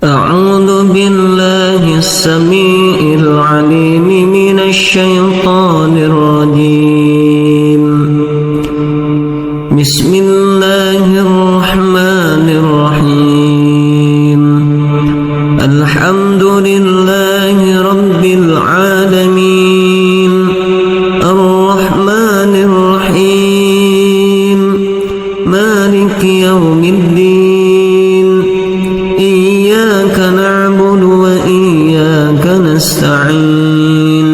أعوذ بالله السميع العليم من الشيطان الرجيم. بسم الله الرحمن الرحيم. الحمد لله رب العالمين الرحمن الرحيم مالك يوم الدين. إياك نعبد وإياك نستعين.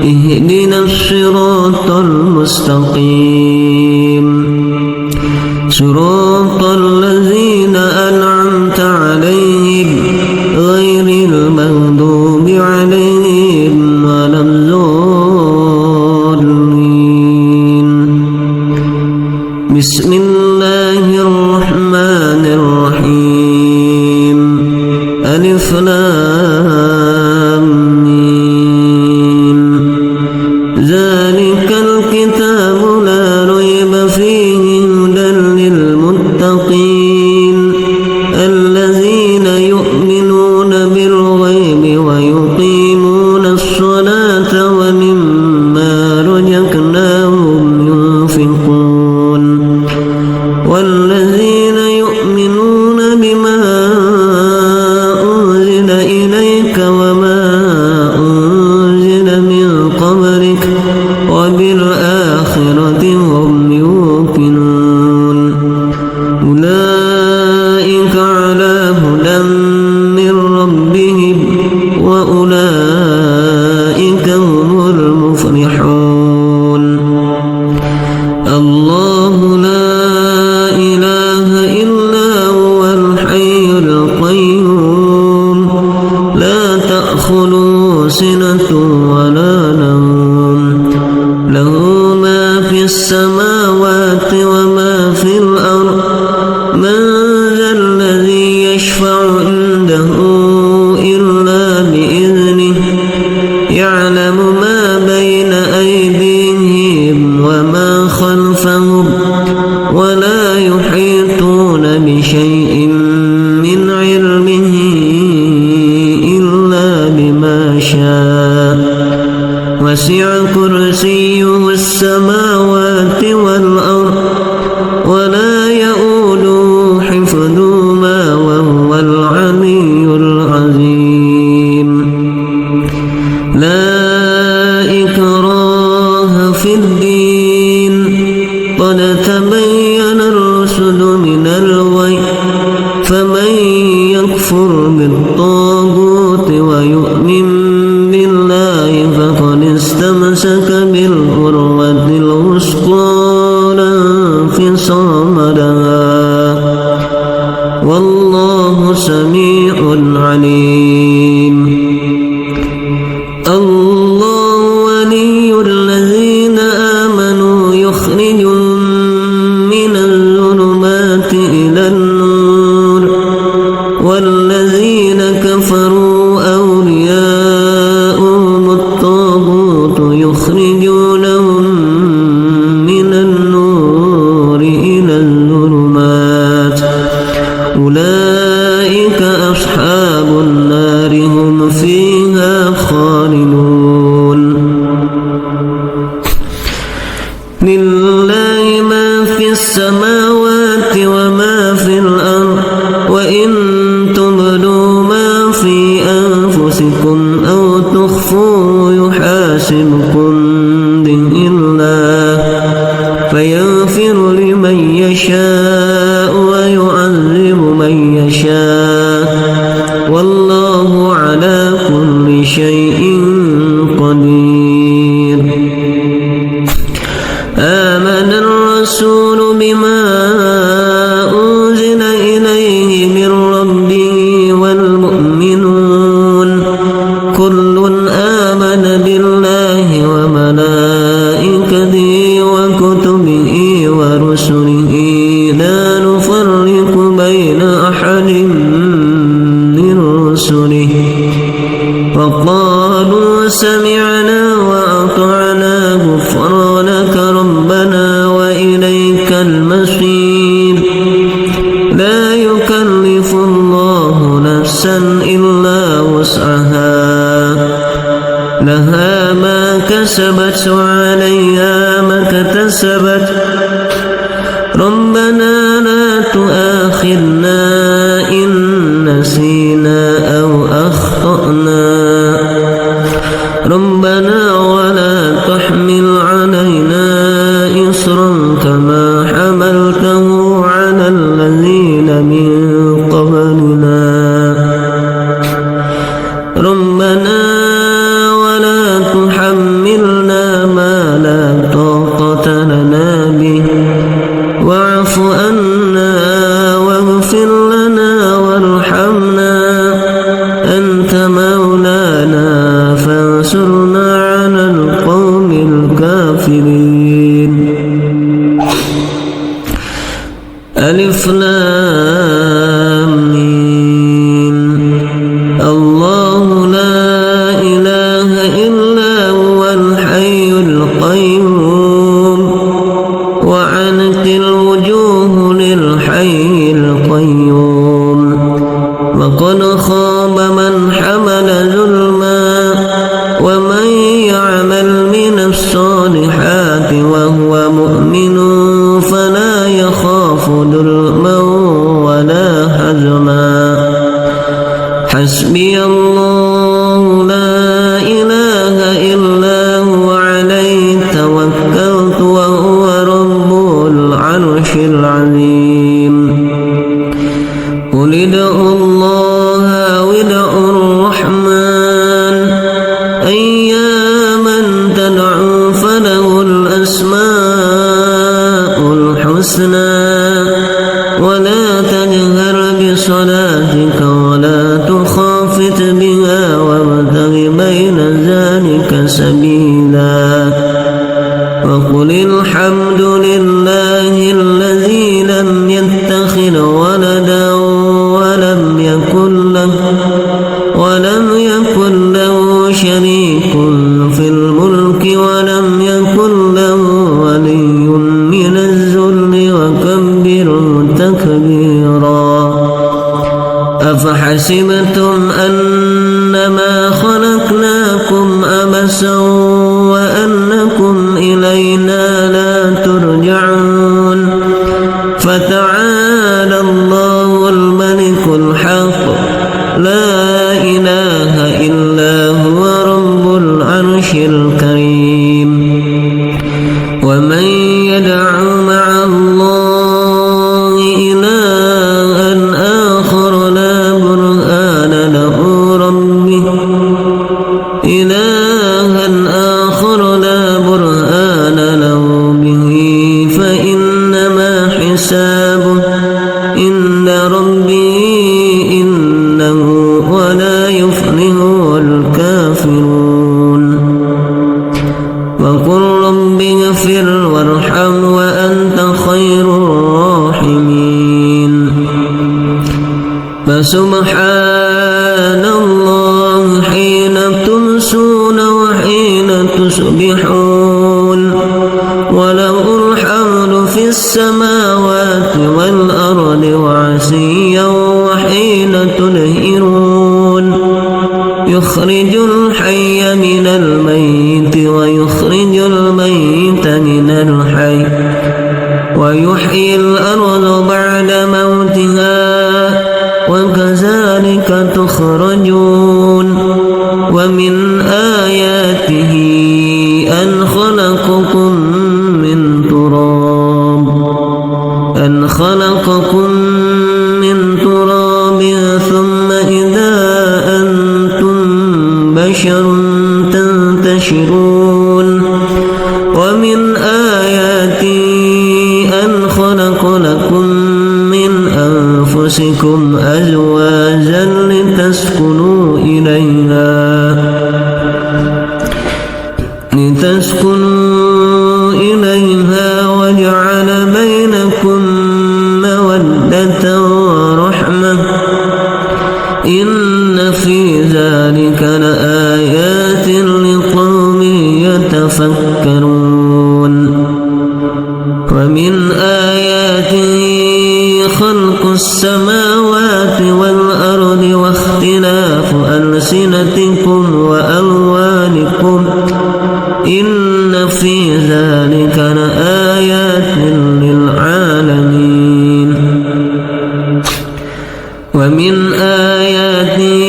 اهدنا الصراط المستقيم صراط الذين أنعمت عليهم غير المغضوب عليهم ولا الضالين. بسم الله الرحمن الرحيم. ألف لام ميم. ذلك الكتاب لا ريب فيه هدى للمتقين الذين يؤمنون بالغيب ويقيمون الصلاة ومما رزقناهم ينفقون. والذين يؤمنون بما أنزل إليك وما أنزل من قبلك وبالآخرة هم يوقنون. أولئك على هدى من ربهم وأولئك هم المفلحون. الله لا إله إلا هو الحي القيوم لا تأخذه سنة ولا نوم له ما في السماوات وما في الأرض. من ذا الذي يشفع عنده إلا بإذنه يعلم ما بين أيديهم وما خلفهم ولا يحيطون بشيء من علمه إلا بما شاء. وسع كرسيه السماوات والأرض ولا يؤوده حفظهما وهو العلي العظيم. لا إكراه في الدين قد تبين الرشد من الغي. فمن يكفر بالطاغوت ويؤمن بالله فقد استمسك بالعروة الوثقى لا انفصام لها والله سميع عليم. الله ولي الذين آمنوا يخرجهم من الظلمات إلى النور والذين كفروا أولياؤهم الطاغوت يخرجونهم من النور إلى الظلمات. أولئك أصحاب النار هم فيها خالدون. لله ما في السماوات وما في الأرض وإن تبدوا ما في أنفسكم أو تخفوه يحاسبكم به الله فيغفر لمن يشاء ويعذب من يشاء والله على كل شيء قدير. آمن الرسول بما أنزل إليه من ربه والمؤمنون كل آمن بالله وملائكته وكتبه ورسله لا نفرق بين أحد من رسله وقالوا سمعنا وأطعنا غفرانك ربنا وإليك المصير. لا يكلف الله نفسا نفسا إلا وسعها لها ما كسبت وعليها ما اكتسبت ربنا لا تؤاخذنا إن نسينا أو أخطأنا ربنا ولا تحمل علينا إصرا كما حملته على الذين من قبلنا ربنا ولا تحملنا ما لا طاقة لنا به واعف عنا واغفر لنا وارحمنا أنت مولانا فانصرنا على القوم الكافرين ألف لام ميم الله لا إله إلا هو الحي القيوم وعنت الوجوه للحي القيوم وقد خاب من حمل ظلما ومن يعمل من الصالحات وهو مؤمن فلا يخاف ظلما ولا هزما حسبي الله لا إله إلا هو عليه توكلت وهو رب العرش العظيم قل ادعوا الله أو ادعوا الرحمن أياما تدعوا فله الأسماء الحسنى ولا تجهر بصلاتك ولا تخافت بها وابتغ بين ذلك سبيلا وقل الحمد لله الذي لم يتخذ ولدا ولم يكن له شريك في الملك ولم يكن له ولي من الذل وكبره تكبيرا أفحسبتم أنما خلقناكم عبثا وأنكم إلينا لا ترجعون فتعالى الله الملك الحق لا إله إلا هو رب العرش الكريم ومن يدع مع الله إلها آخر لا برهان له به فإنما حسابه عند ربه إنه ولا يفلح الكافرون وقل رب اغفر وارحم وأنت خير الراحمين فسبحان الله حين تمسون وحين تصبحون وله الحمد في السماوات والأرض وعشيا وحين تظهرون يخرج الحي من الميت ويخرج الميت من الحي ويحيي الأرض بعد موتها وكذلك تخرجون ومن آياته أن خلقكم من تراب ثم إذا أنتم بشر تنتشرون ومن آياته أن خلق لكم من أنفسكم أزواجا لتسكنوا إليها وجعل بينكم مودة ورحمة إن في ذلك لآيات لقوم يتفكرون ومن آياته خلق السماوات والأرض بألسنتكم وألوانكم إن في ذلك لآيات للعالمين ومن آياته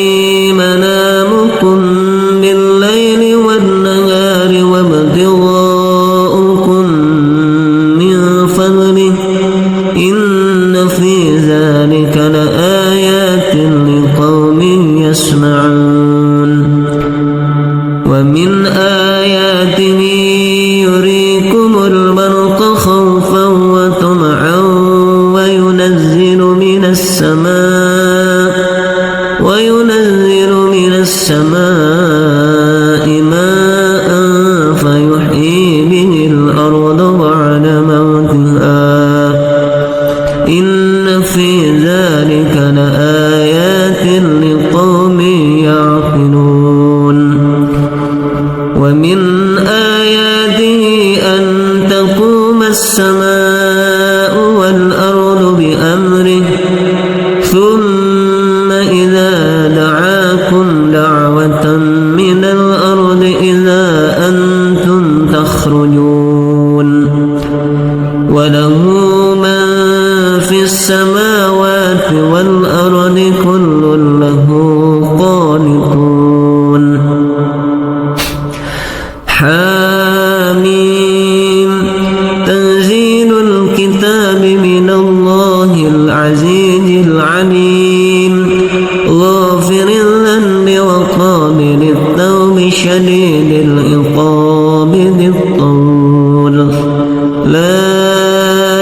منامكم بالليل والنهار وابتغاؤكم من فضله إن في ذلك لآيات لقوم يسمعون ومن آياته يريكم البرق خوفا وطمعا وينزل من السماء ماء فيحيي به الأرض بعد موتها إن في ذلك لآيات لقوم يعقلون ومن آياته أن تقوم السماء والأرض بأمره ثم إذا دعاكم دعوة من الأرض إذا أنتم تخرجون وله من في السماوات والأرض كل له قانتون حاميم تنزيل الكتاب من الله العزيز العليم غافر الذنب وقابل التوب شديد العقاب ذي الطول لا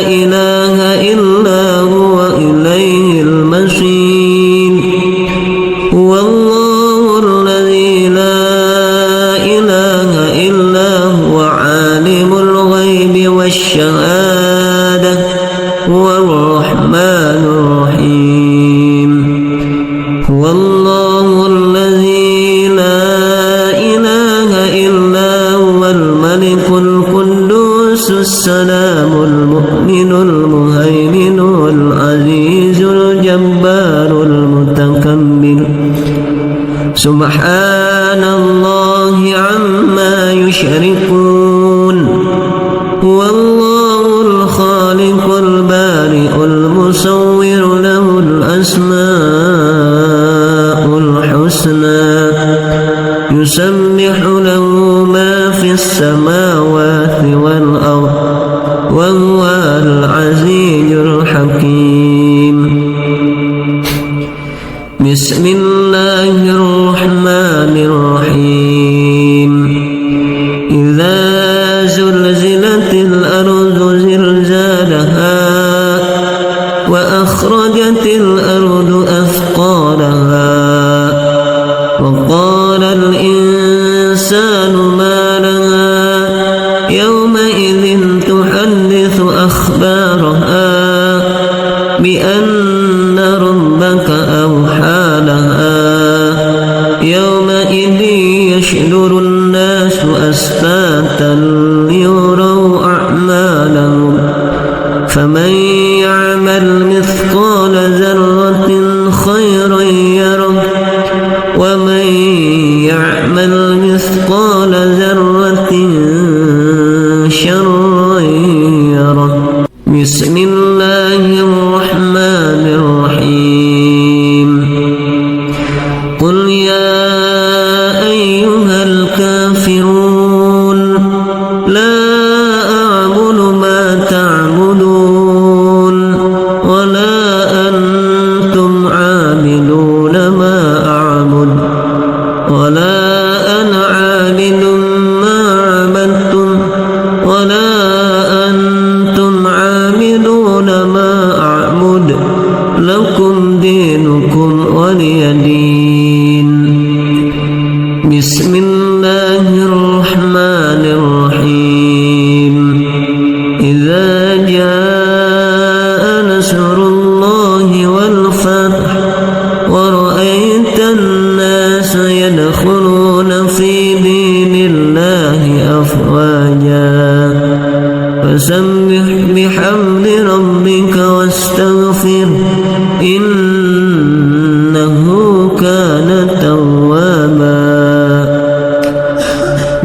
إله إلا هو إليه المصير هو الله الذي لا إله إلا هو عالم الغيب والشهادة هو الرحمن الرحيم هو الله الذي لا إله إلا هو الملك القدوس السلام المؤمن المهيمن العزيز الجبار المتكبر سبحان الله عما يشركون هو الله الخالق البارئ المصور له الأسماء الحسنى يسبح له ما في السماوات والأرض وهو العزيز الحكيم بسم الله الرحمن الرحيم إذا زلزلت الأرض زلزالها وأخرجت الأرض أثقالها وقال الإنسان ما لها يومئذ تحدث أخبارها بأن ربك أوحى لها يومئذ يشدر الناس أشتاتا ليروا أعمالهم فمن يعمل مثقال ذرة خيرا يره ومن يعمل مثقال ذرة شرا يره بسم الله الرحمن الرحيم قل يا أيها الكافرون لا أعبد ما تعبدون ولا أنتم عابدون ما أعبد ولا أنا عابد ما عبدتم ولا أنتم عابدون ما أعبد لكم دينكم ولي دين بسم الله الرحمن الرحيم إذا جاء نصر الله والفتح ورأيت الناس يدخلون في دين الله أفواجا فسبح بحمد ربك واستغفر إنه كان توابا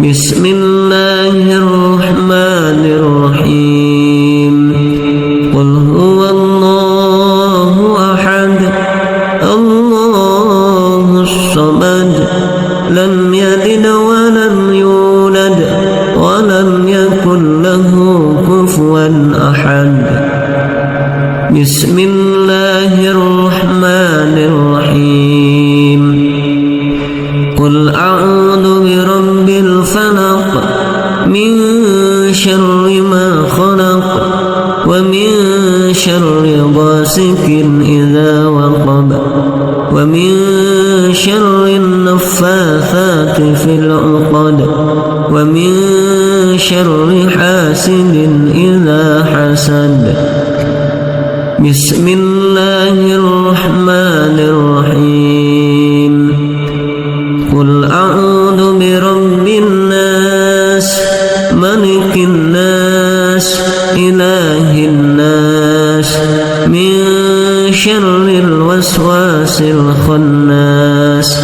بسم الله الرحمن الرحيم قل هو الله أحد الله الصمد لم يلد ولم يولد ولم يكن له كفوا أحد بسم الله الرحمن الرحيم قل أعوذ برب الفلق من شر ما خلق ومن شر غاسق إذا وقب ومن شر النفاثات في العقد ومن شر حاسد إذا حسد بسم الله الرحمن الرحيم قل أعوذ برب الناس ملك الناس إله الناس من شر الوسواس الخناس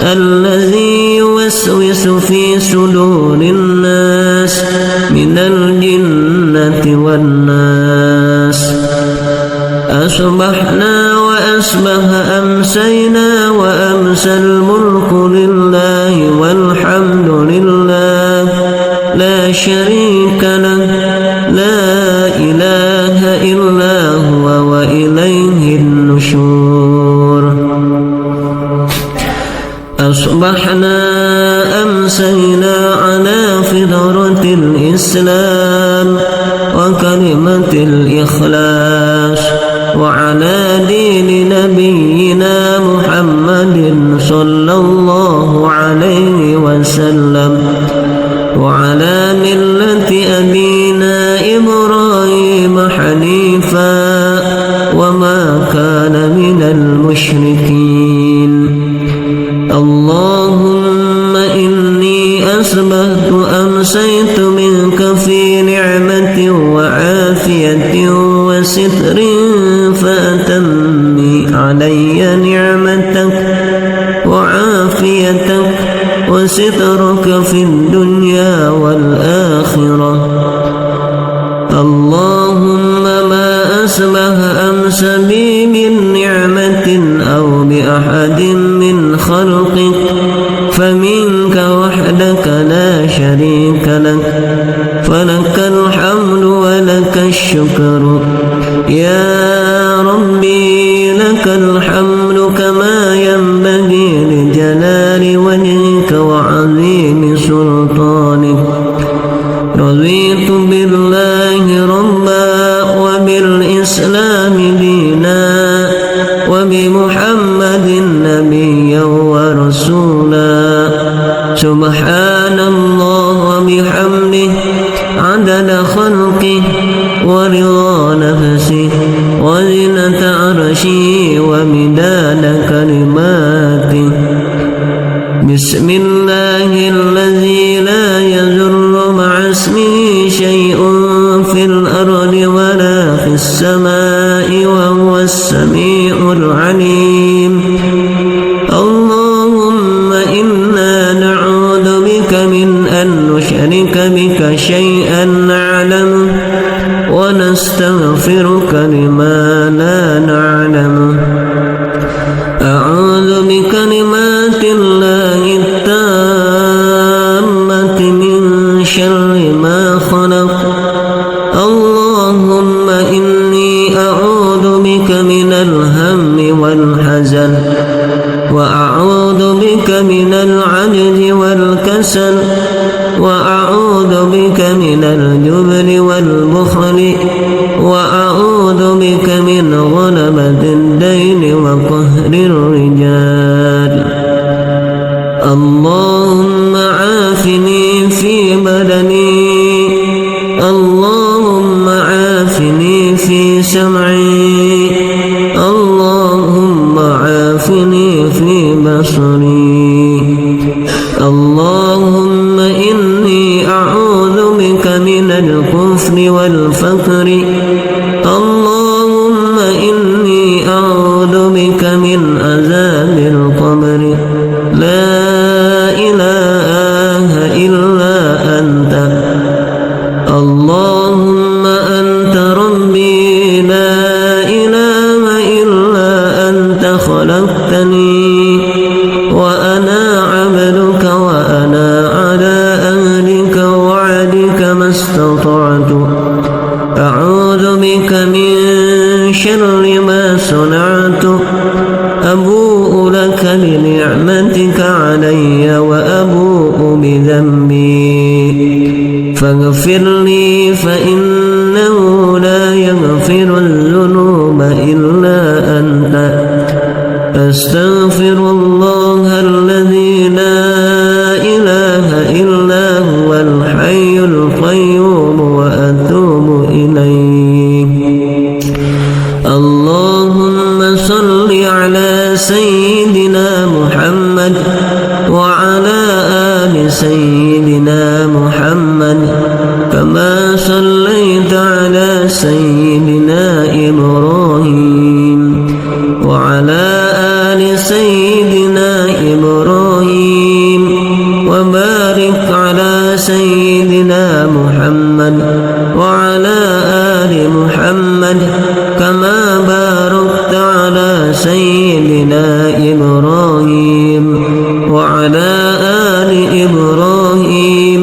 الذي يوسوس في صدور الناس من الجنة والناس أصبحنا وأصبح أمسينا وأمسى الملك لله والحمد لله لا شريك له لا إله إلا هو وإليه النشور أصبحنا أمسينا على فطرة الإسلام وكلمة الإخلاص وعلى دين نبينا محمد صلى الله عليه وسلم وعلى ملة أبينا إبراهيم حنيفا وما كان من المشركين اللهم إني أصبحت أمسيت منك في نعمة وعافية وستر فأتمي علي نعمتك وعافيتك وسترك في الدنيا والآخرة اللهم ما أصبح أمس بي من نعمة أو بأحد من خلقك فمنك وحدك لا شريك لك فلك الحمد ولك الشكر يا ربي لك الحمد كما ينبغي لجلال وجهك وعظيم سلطانك رضيت بالله ربا وبالإسلام دينا وبمحمد نبيا ورسولا سبحان الله وبحمده عدد خلقه ورضا نفسه وزنة عرشه ومداد كلماته بسم الله الذي لا يضر مع اسمه شيء في الأرض ولا في السماء وهو السميع العليم اللهم إنا نعوذ بك من أن نشرك بك شيئا نعلمه ونستغفرك لما لا نعلمه أعوذ بكلمات الله التامة من شر ما خلق اللهم إني أعوذ بك من الهم والحزن وأعوذ بك من العجز والكسل وأعوذ بك من الجبن والبخل وأعوذ بك من غلبة الدين وقهر الرجال اللهم عافني في بدني اللهم عافني في سمعي اللهم عافني في بصري اللهم إني أعوذ بك من الكفر والفقر اللهم إني أعوذ بك من عذاب القبر لا إله إلا أمرتني وأنا عبدك وأنا على أهلك ووعدك ما استطعت أعوذ بك من شر ما صنعت أبوء لك بنعمتك علي وأبوء بذنبي فاغفر لي فإنه لا يغفر الذنوب إلا أنت أستغفر الله الذي لا إله إلا هو الحي القيوم وأتوب إليه. اللهم صل على سيدنا محمد وعلى آل سيدنا محمد كما صليت على سيدنا إبراهيم وعلى آل سيدنا إبراهيم وبارك على سيدنا محمد وعلى آل محمد كما باركت على سيدنا إبراهيم وعلى آل إبراهيم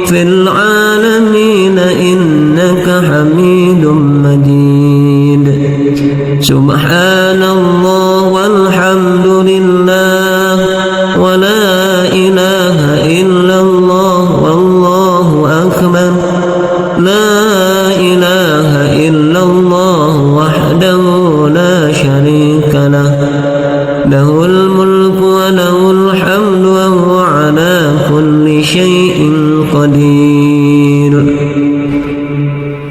في العالمين إنك حميد مجيد. سبحان الله والحمد لله ولا إله إلا الله والله أكبر. لا إله إلا الله وحده لا شريك له له الملك وله الحمد وهو على كل شيء قدير.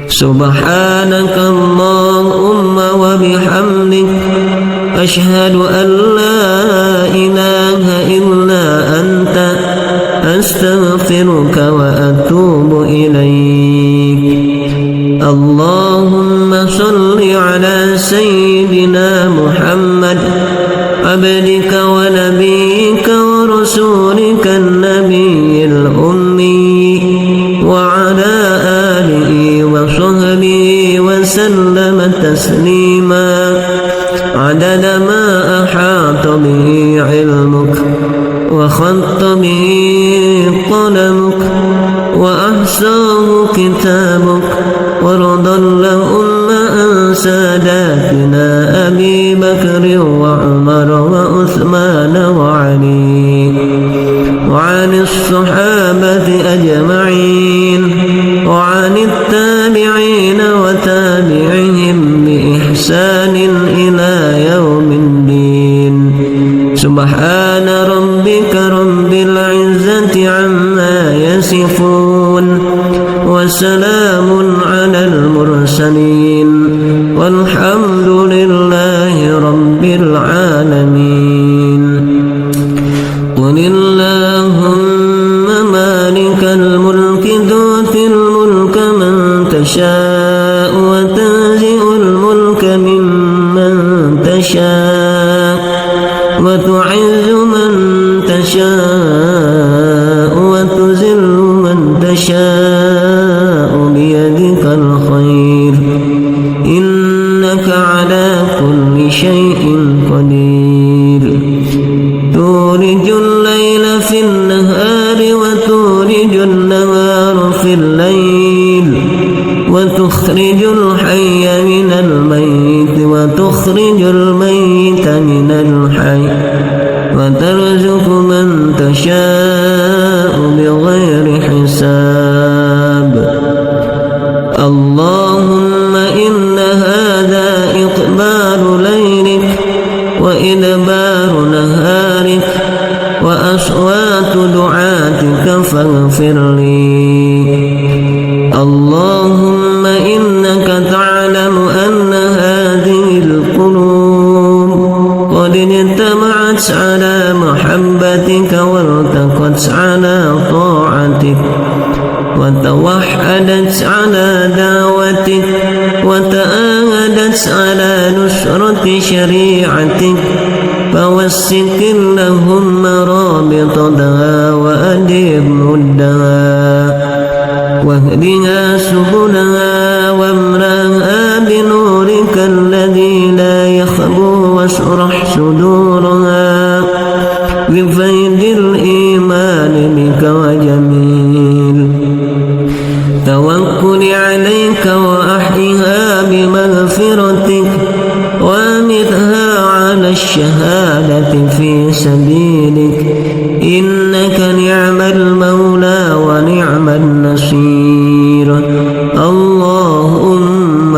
سبحانك اللهم وبحمدك أشهد أن لا إله إلا أنت أستغفرك وأتوب إليك. اللهم صل على سيدنا محمد عبدك ونبيك ورسولك النبي الأمي وعلى آله وصحبه وسلم تسليما عدد ما أحاط به علمك وخط به قلمك وأحصاه كتابك ورضى اللهم عن ساداتنا أبي بكر وعمر وعثمان وعلي وعن الصحابة أجمعين وعن التابعين وتابعهم بإحسان إلى يوم الدين. سبحان ربك رب العزة عما يصفون وسلام على المرسلين والحمد لله رب العالمين. قل اللهم مالك الملك تؤتي الملك من تشاء وتنزع الملك ممن تشاء وتعز من تشاء وتذل من تشاء بيدك الخير إنك على كل شيء قدير. تولج الليل في النهار وتولج النهار في الليل وتخرج الحي من الميت وتخرج الميت من الحي وترزق من تشاء بغير حساب. اللهم إن هذا إقبال ليلك وإدبار نهارك وأصوات دعاتك فاغفر لي. اللهم إنك تعلم أن هذه القلوب قد اجتمعت على محبتك والتقت على طاعتك وتوحدت على دعوتك وتآهدت على نصرة شريعتك فوسك اللهم رابطتها وأدر مدها واهدها سبلها واملأها بنورك الذي لا يخبو واشرح صدورها بفيض الإيمان بك وجميل توكل عليك وأحيها بمغفرتك وامتها على الشهادة في سبيلك إنك نعم المولى ونعم النصير اللهم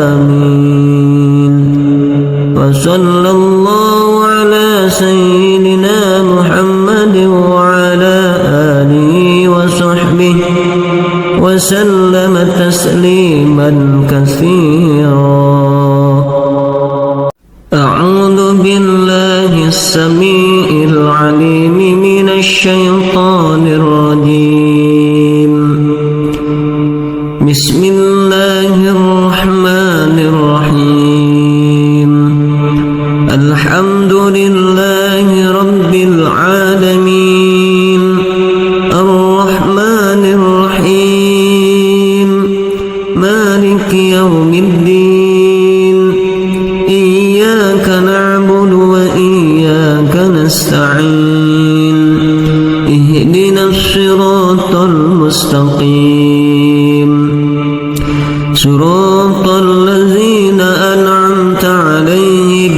آمين. وصلى الله على سيدنا محمد وعلى آله وصحبه وسلم تسليما كثيرا. أعوذ بالله السميع العليم من الشيطان الرجيم. بسم الله الرحمن الرحيم. الحمد لله رب العالمين الرحمن الرحيم مالك يوم الدين إياك نعبد وإياك نستعين اهدنا الصراط المستقيم صراط الذين أنعمت عليهم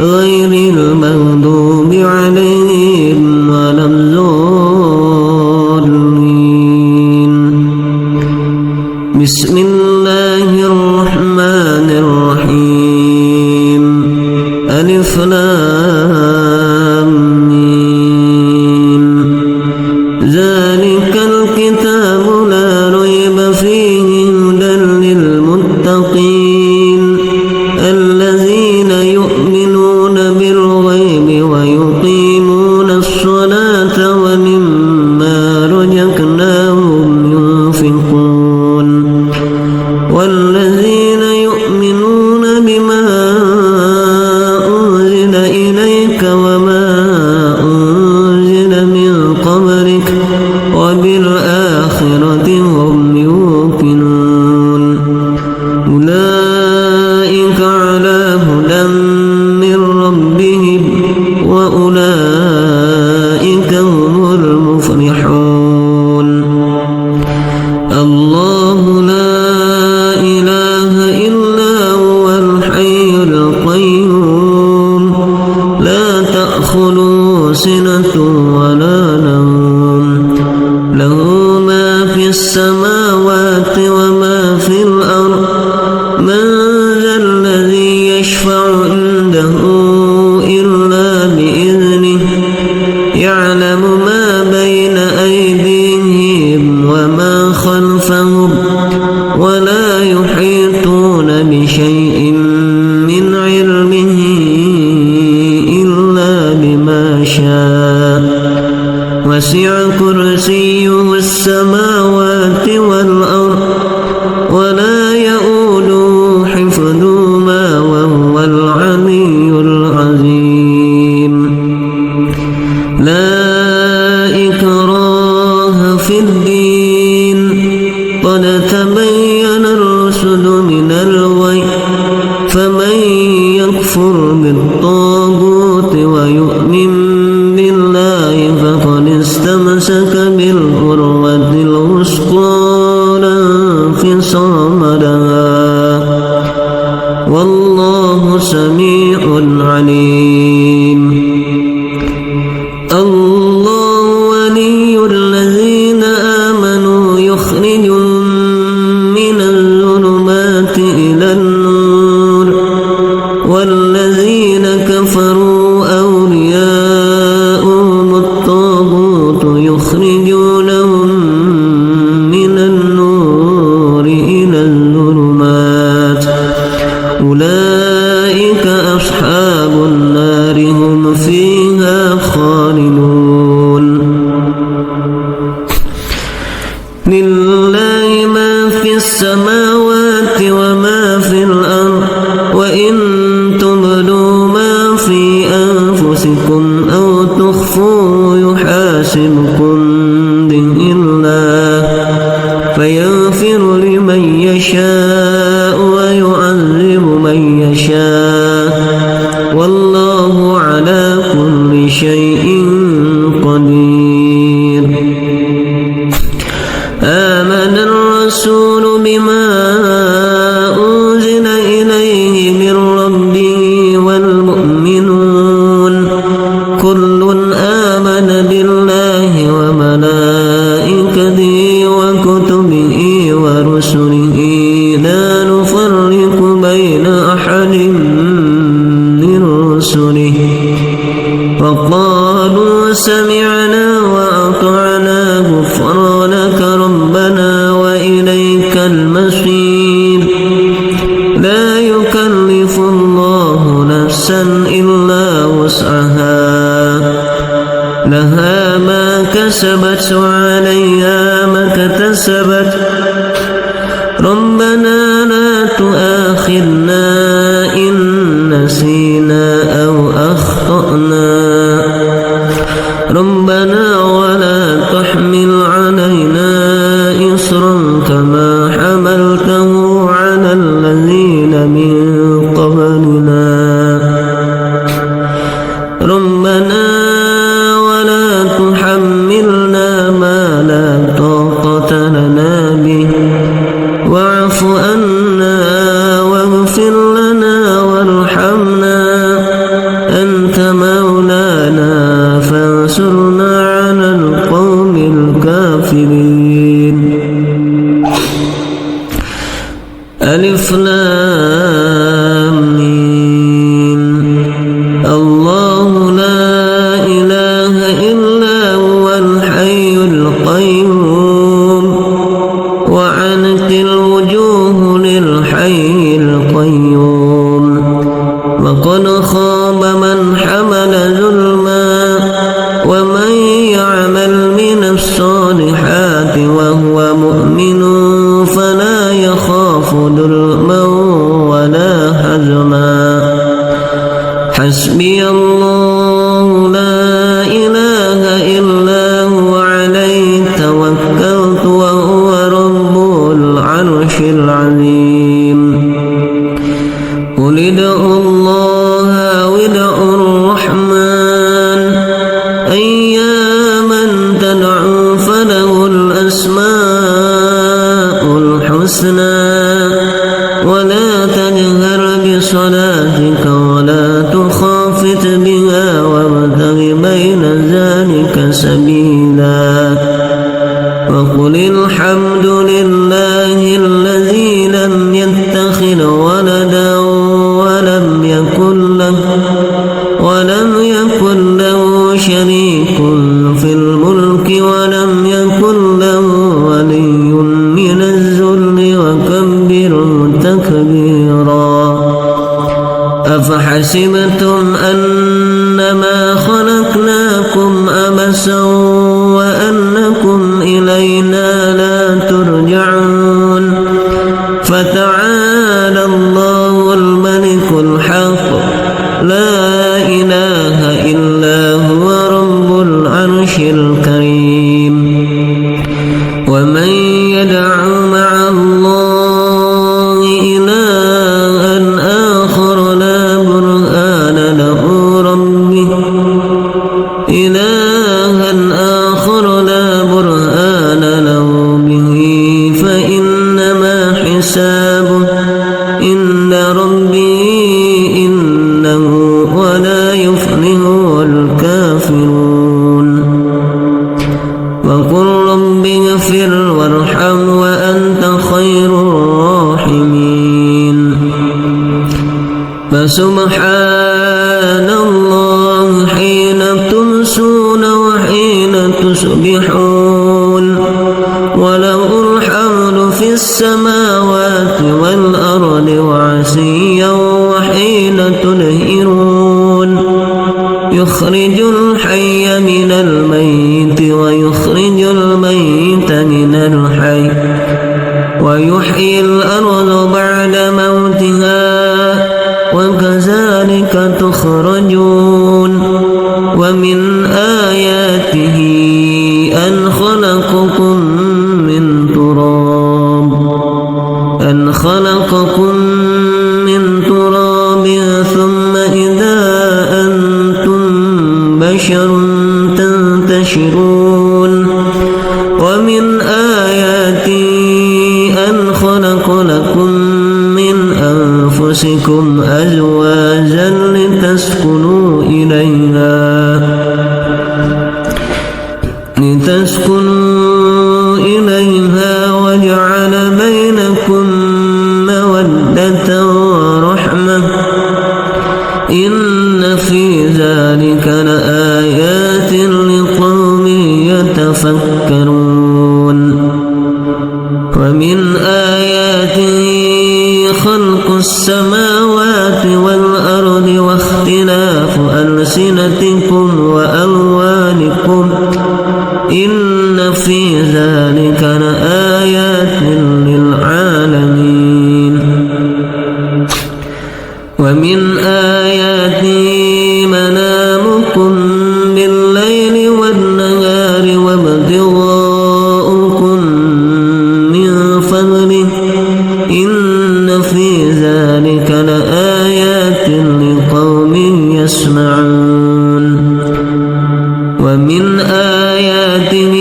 غير المغضوب عليهم ولا الضالين. بسم الله الرحمن الرحيم. ألف لام ميم. ذلك الكتاب لا ريب فيه هدى للمتقين الذين يؤمنون بالغيب ويقيمون الصلاة ومما رزقناهم ينفقون والذين يؤمنون بما أنزل إليك وما أنزل من قبلك وبالآخرة هم يوقنون أولئك على هدى من ربهم وأولئك هم المفلحون. الله لا إله إلا هو الحي القيوم لا تأخذه سنة ولا نوم له ما في السماوات وما في الأرض من ذا الذي يشفع عنده إلا بإذنه يعلم ما بين أيديهم وما خلفهم ولا يحيطون بشيء من علمه إلا بما شاء وسع كرسيه السماوات والأرض ولا يؤوده حفظهما وهو العلي العظيم. لا إكراه في الدين قد تبين الرشد من الغي فمن يكفر بالطاغوت ويؤمن بالله فقد استمسك بالعروة الوثقى لا انفصام لها والله سميع عليم. الله ولي الذين آمنوا يخرجهم من الظلمات إلى النور والذين كفروا أولياؤهم الطاغوت يخرجونهم من النور إلى الظلمات أولئك أصحاب النار هم فيها خالدون. لله ما في السماوات وما في الأرض وإن تبدوا ما في أنفسكم أو تخفوه يحاسبكم به الله فيغفر لمن يشاء ويعذب من يشاء والله على كل شيء وقالوا سمعنا وأطعنا غفرانك ربنا وإليك المصير لا يكلف الله نفسا إلا وسعها لها ما كسبت وعليها ما اكتسبت ربنا لا تؤاخذنا إن نسينا أو أخطأنا ربنا ولا تحمل علينا إصرا كما حملته على الذين من قبلنا ربنا ولا تحملنا ما لا طاقة لنا به واعف عنا واغفر لنا وارحمنا أنت مولانا فانصرنا على القوم الكافرين ألف لام ميم الله لا إله إلا هو الحي القيوم وعنت الوجوه للحي القيوم وقد خاب من حمل ظلما ومن يعمل من الصالحات وهو مؤمن فلا يخاف ظلما ولا هزما حسبي الله لا إله إلا هو عليه توكلت وهو رب العرش العظيم قل ادعوا الله وادعوا الرحمن أياما تدعوا فله الأسماء الحسنى ولا تجهر بصلاتك ولا تخافت بها وابتغ بين ذلك سبيلا وقل الحمد لله الذي لم يتخذ ولدا ولم يكن له شريك في الملك ولم يكن له ولي من الذل وكبره تكبيرا أفحسبتم أنما خلقناكم عبثا وأنكم إلينا لا ترجعون فتعالى الله الملك الحق لا إله إلا هو رب العرش الكريم ومن يدع مع الله إلها آخر لا برهان له به فإنما حسابه عند ربه إنه ولا يفلح الكافرون وقل رب اغفر وارحم وأنت خير الراحمين فسبحان الله حين تمسون وحين تصبحون وله الحمد في السماوات والأرض وعشيا وحين تظهرون يخرج الحي من الميت ويخرج الميت من الحي ويحيي الأرض بعد موتها وكذلك تخرجون ومن آياته أن خلقكم من تراب ثم إذا أنتم بشر تنتشرون ومن آياته أن خلق لكم من أنفسكم أزواجا لتسكنوا إليها وجعل بينكم مودة ورحمة إن في ذلك لآية يتفكرون ومن آياته خلق السماوات والأرض واختلاف ألسنتكم وألوانكم إن في ذلك لآيات للعالمين ومن آياته منامكم بالليل والنهار وابتغاؤكم من فضله إن في ذلك لآيات لقوم يسمعون ومن آياته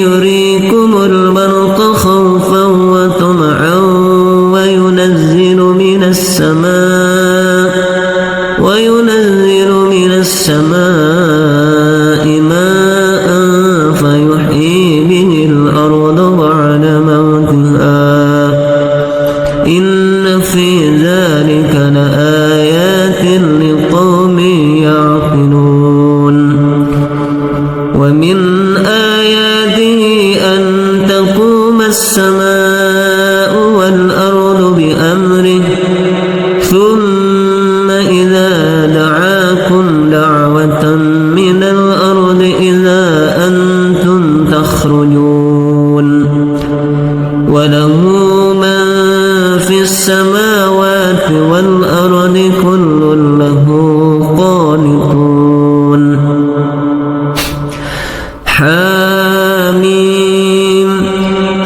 يريكم البرق خوفا وطمعا وينزل من السماء ماء فيحيي به الأرض بعد موتها إن في ذلك لآيات لقوم يعقلون ومن آياته أن تقوم السماء والأرض بأمره ثم إذا دعاكم دعوة من الأرض إذا أنتم تخرجون وله من في السماوات والأرض كل له قانتون حاميم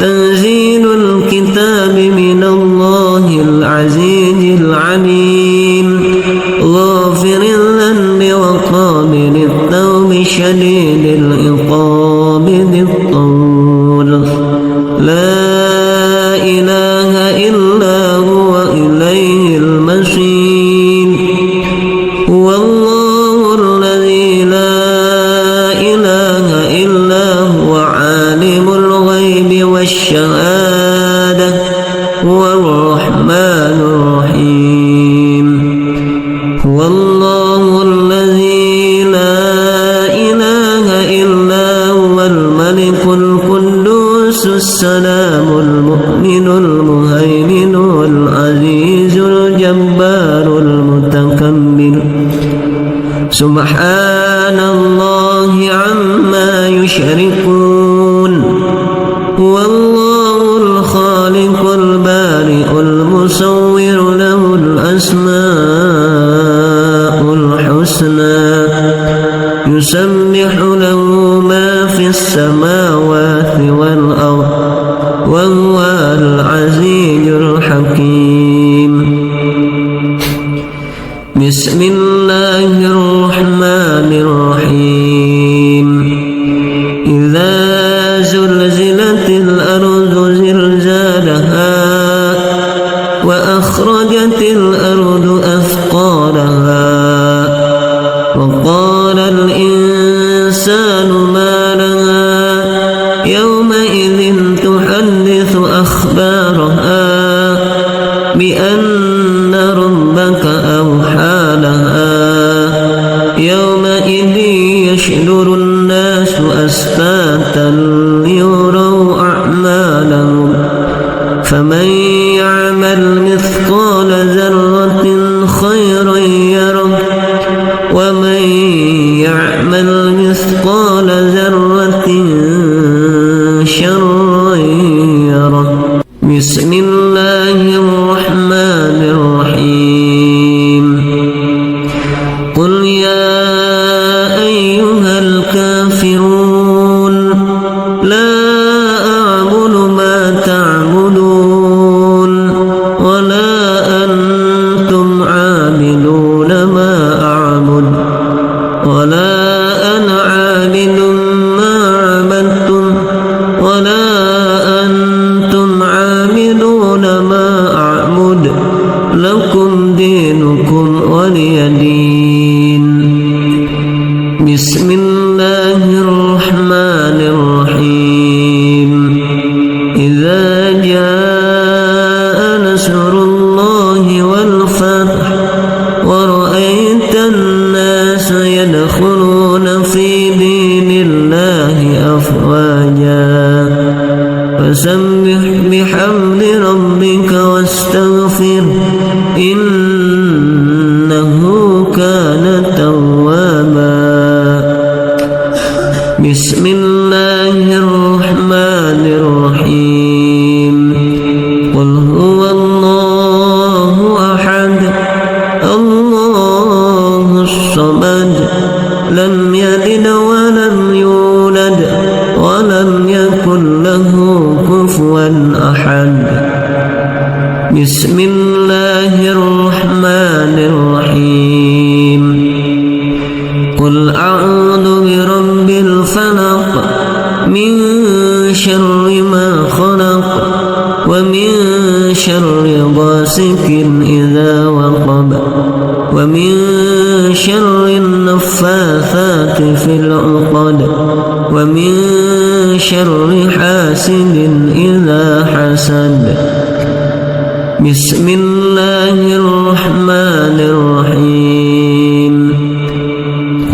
تنزيل الكتاب من الله العزيز العليم غافر الذنب وقابل التوب شديد العقاب ذي الطول لا إله إلا هو إليه المصير هو الله الذي لا إله إلا هو عالم الغيب والشهادة هو الرحمن الرحيم هو الله الذي لا إله إلا هو الملك القدوس السلام المؤمن المهيمن العزيز الجبار المتكبر سبحان الله عما يشركون هو الله الخالق البارئ المصور له الأسماء الحسنى يسبح له ما في السماوات والأرض وهو العزيز الحكيم بسم الله الرحمن الرحيم إذا زلزلت الأرض زلزالها وأخرجت الأرض أثقالها وقال الإنسان ما لها يومئذ تحدث أخبارها بأن ربك أوحى لها يومئذ يشدر الناس أشتاتا ليروا أعمالهم فمن يعمل مثقال ذرة خيرا يره ومن يعمل مثقال ذرة شرا يره بسم الله الرحمن الرحيم قل يا أيها الكافرون لا أعبد ما تعبدون ولا أنتم عابدون ما أعبد ولا أنا عابد ما عبدتم ولا أنتم عابدون ما أعبد لكم دينكم ولي دين بسم الله الرحمن الرحيم إذا جاء نصر الله والفتح ورأيت الناس يدخلون في دين الله أفواجا فسبح بحمد ربك واستغفر إنه كان توابا بسم الله الرحمن الرحيم قل هو الله أحد الله الصمد لم يلد ولم يولد ولم يكن له كفوا أحد بسم الله الرحمن الرحيم قل أعوذ برب الفلق من شر ما خلق ومن شر غاسق إذا وقب ومن شر النفاثات في العقد ومن شر حاسد إذا حسد بسم الله الرحمن الرحيم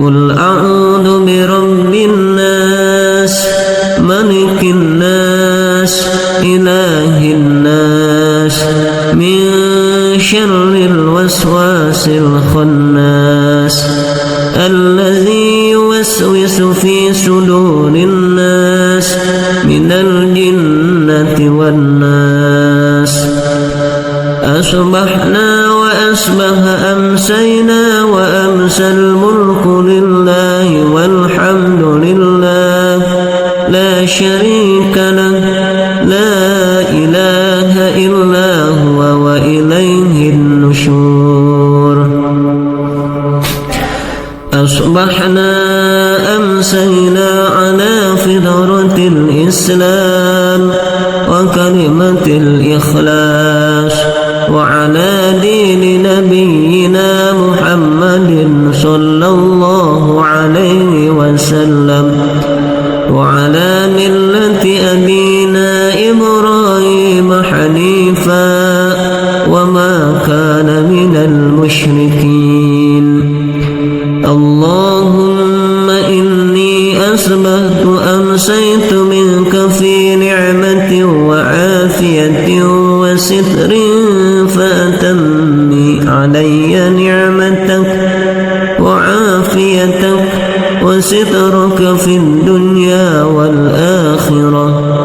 قل أعوذ برب الناس ملك الناس إله الناس من شر الوسواس الخناس الذي يوسوس في صدور الناس من الجنة والناس أصبحنا وأصبح أمسينا وأمسى الملك لله والحمد لله لا شريك له لا إله إلا هو وإليه النشور أصبحنا أمسينا على فطرة الإسلام وكلمة الإخلاص وعلى دين نبينا محمد صلى الله عليه وسلم وعلى ملة أبينا إبراهيم حنيفا وما كان من المشركين اللهم إني أصبحت أمسيت منك في نعمة وعافية وستر فأتمي علي نعمتك وعافيتك وسترك في الدنيا والآخرة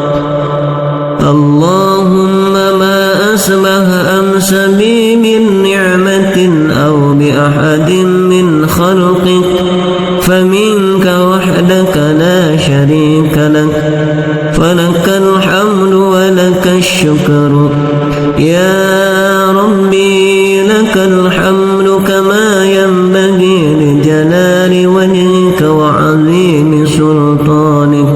اللهم ما أصبح أمس بي من نعمة أو بأحد من خلقك فمنك وحدك لا شريك لك فلك الحمد ولك الشكر يا ربي لك الحمد كما ينبغي لجلال وجهك وعظيم سلطانك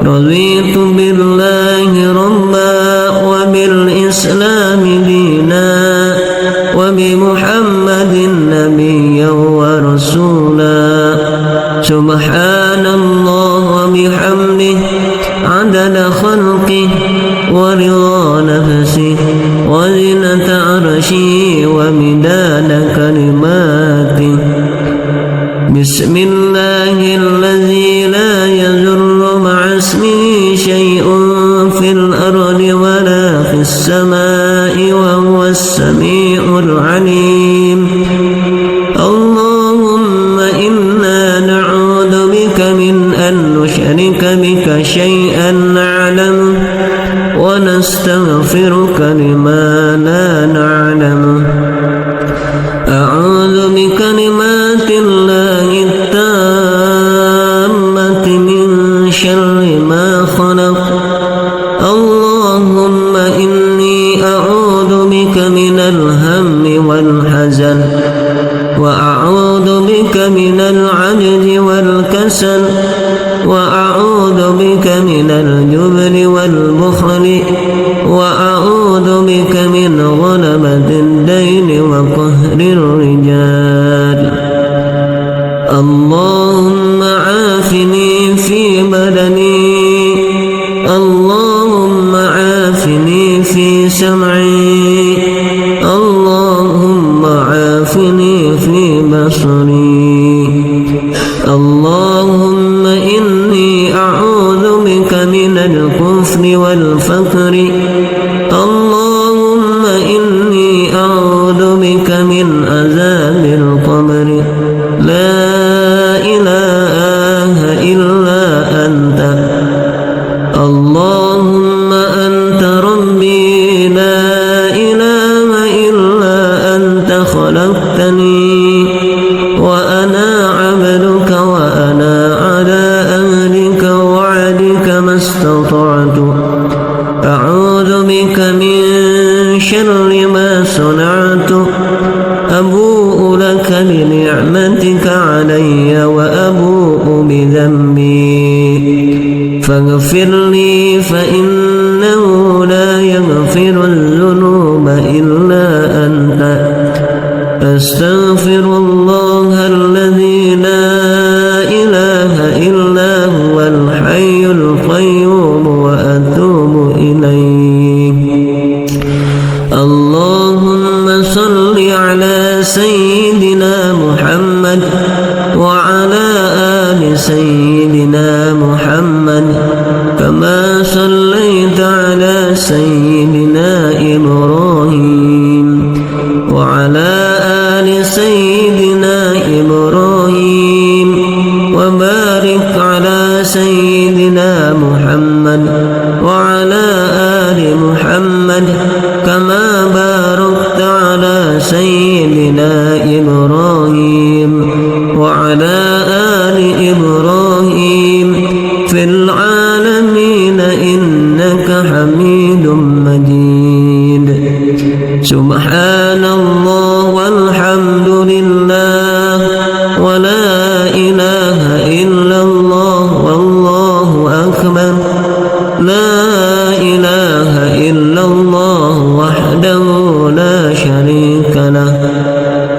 رضيت بالله ربا وبالإسلام دينا وبمحمد نبيا ورسولا سبحان الله وبحمده عدد خلقه ورضا نفسه وزنة عرشه ومداد كلماته بسم الله الذي لا يضر مع اسمه شيء في الأرض ولا في السماء وهو السميع العليم اللهم إنا نعوذ بك من أن نشرك بك شيئا نعلمه ونستغفرك لما لا نعلمه أعوذ بكلمات الله التامة من شر ما خلق اللهم إني أعوذ بك من الهم والحزن وأعوذ بك من العجز والكسل وأعوذ بك من الجبن والبخل وأعوذ بك من غلبة الدين وقهر الرجال اللهم عافني في بدني اللهم عافني في سمعي اللهم عافني في بصري اللهم إني أعوذ بك من الكفر والفقر اللهم إني أعوذ بك من عذاب القبر لا إله إلا أنت اللهم أنت ربي لا إله إلا أنت خلقتني وأنا عبدك وأنا على أهلك ووعدك ما استطعت أعوذ بك من شر ما صنعت أبوء لك بنعمتك علي وأبوء بذنبي فاغفر لي فإنه لا يغفر الذنوب إلا أنت أستغفر الله الذي لا إله إلا هو الحي القيوم وأتوب إليه اللهم صل على سيدنا محمد وعلى آل سيدنا محمد كما صليت على سيدنا إبراهيم وعلى آل سيدنا إبراهيم وبارك على سيدنا محمد وعلى آل محمد كما باركت على سيدنا إبراهيم وعلى آل إبراهيم في العالمين إنك حميد مجيد سبحان الله والحمد لله ولا إله إلا الله والله أكبر لا إله إلا الله وحده لا شريك له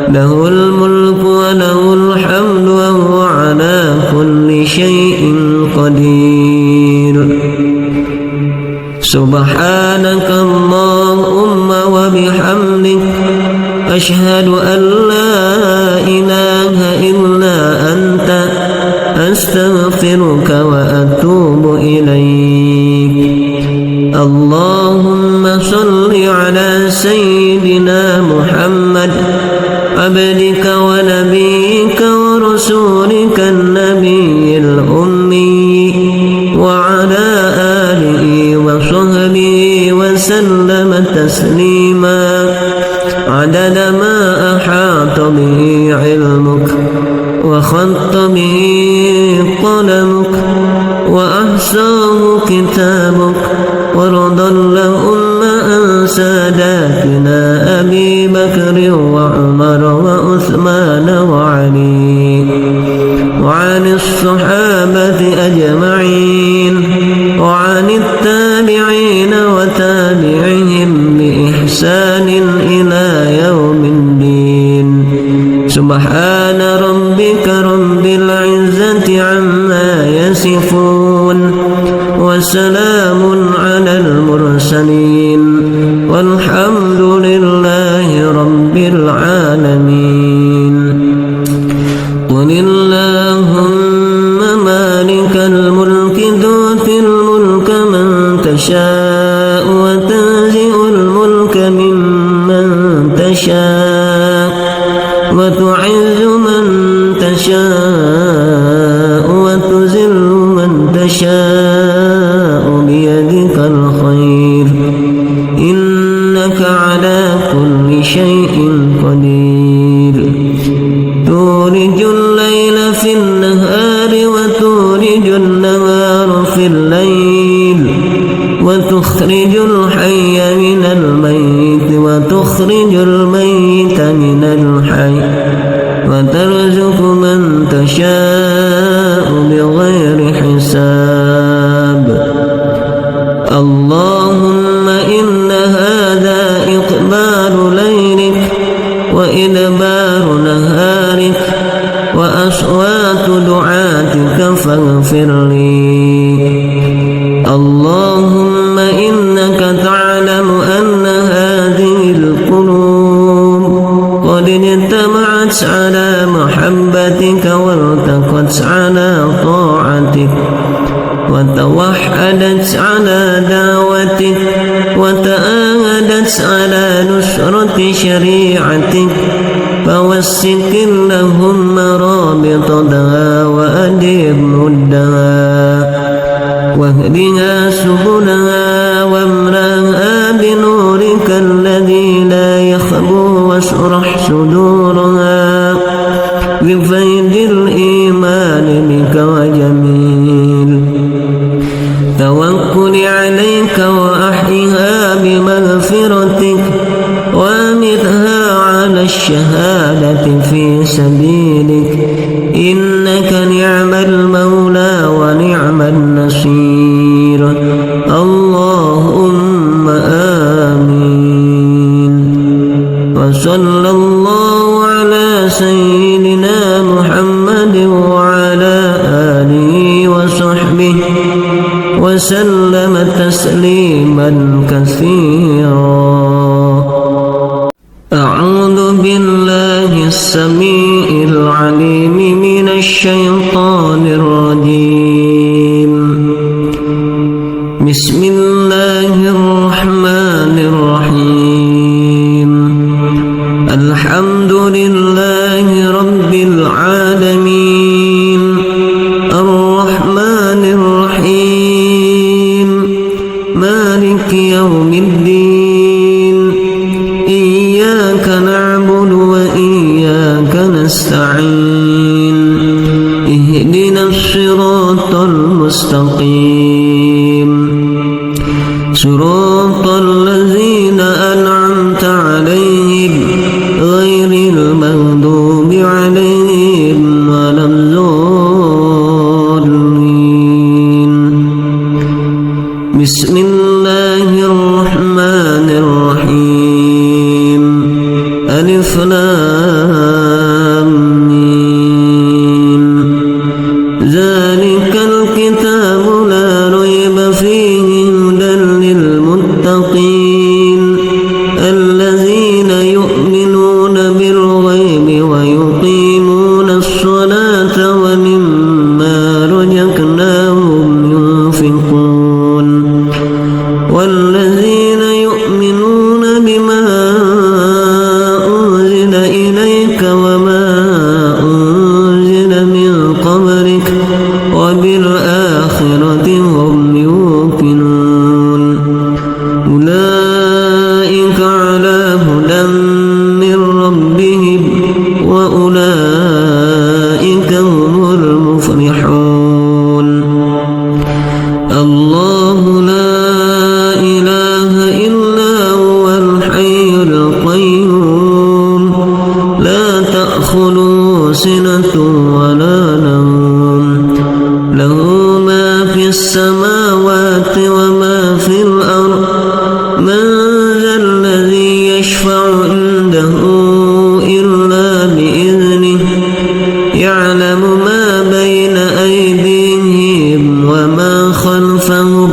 له الملك وله الحمد وهو على كل شيء قدير سبحانك اللهم وبحمدك أشهد أن لا إله إلا أنت أستغفرك وأتوب إليك اللهم صل على سيدنا محمد عبدك ونبيك ورسولك النبي الأمي وعلى آله وصحبه وسلم تسليما عدد ما أحاط به علمك وخط به قلمك وأحصاه كتابك ورضى اللهم عن ساداتنا أبي بكر وعمر وعثمان وعلي وعن الصحابة أجمعين وعن التابعين وتابعهم بإحسان إلى يوم الدين سبحان ربك رب العزة عما يصفون وسلام على المرسلين والحمد لله رب العالمين قل اللهم مالك الملك تؤتي الملك من تشاء وتنزع الملك ممن تشاء وتعز من تشاء وتذل من تشاء بيدك الخير إنك على كل شيء قدير تولج الليل في النهار وتولج النهار في الليل وتخرج الحي من الميت وتخرج الميت من الحي وترزق من تشاء بغير حساب اللهم إن هذا إقبال ليلك وإدبار نهارك وأصوات دعاتك فاغفر لي اللهم إنك تعلم أن هذه القلوب قد اجتمعت على محبتك والتقت على توحدت على دعوتك وتآهدت على نصرة شريعتك، فوسك اللهم رابطتها وأدم مدها، واهدها سبلها واملأها بنورك الذي لا يخبو، واشرح صدورها بفيض الإيمان بك وجميل توكل عليك، وأحيها بمغفرتك وامتها على الشهادة في سبيلك، إنك نعم المولى ونعم النصير. اللهم آمين. وصلى الله على سيدنا محمد وعلى آله وصحبه وسلم تسليما كثيرا. أعوذ بالله السميع العليم من الشيطان الرجيم. بسم الله الرحمن الرحيم. الحمد لله رب العالمين، الرحمن الرحيم، مالك يوم الدين، إياك نعبد وإياك نستعين، اهدنا الصراط المستقيم، صراط الذين أنعمت عليهم غير المغضوب عليهم ولا الضالين. بسم الله الرحمن الرحيم. ألف لام ميم. ذلك الكتاب لا ريب فيه هدى للمتقين الذين يؤمنون بالغيب ويقيمون الصلاة ومما رزقناهم ينفقون، والذين يؤمنون بما أنزل إليك وما أنزل من قبلك وبالآخرة هم يوقنون، أولئك على هدى من ربهم وأولئك هم المفلحون. الله لا إله إلا هو الحي القيوم، لا تأخذه سنة ولا نوم، له ما في السماوات وما في الأرض، من ذا الذي يشفع عنده إلا بإذنه، يعلم ما بين أيديهم وما خلفهم،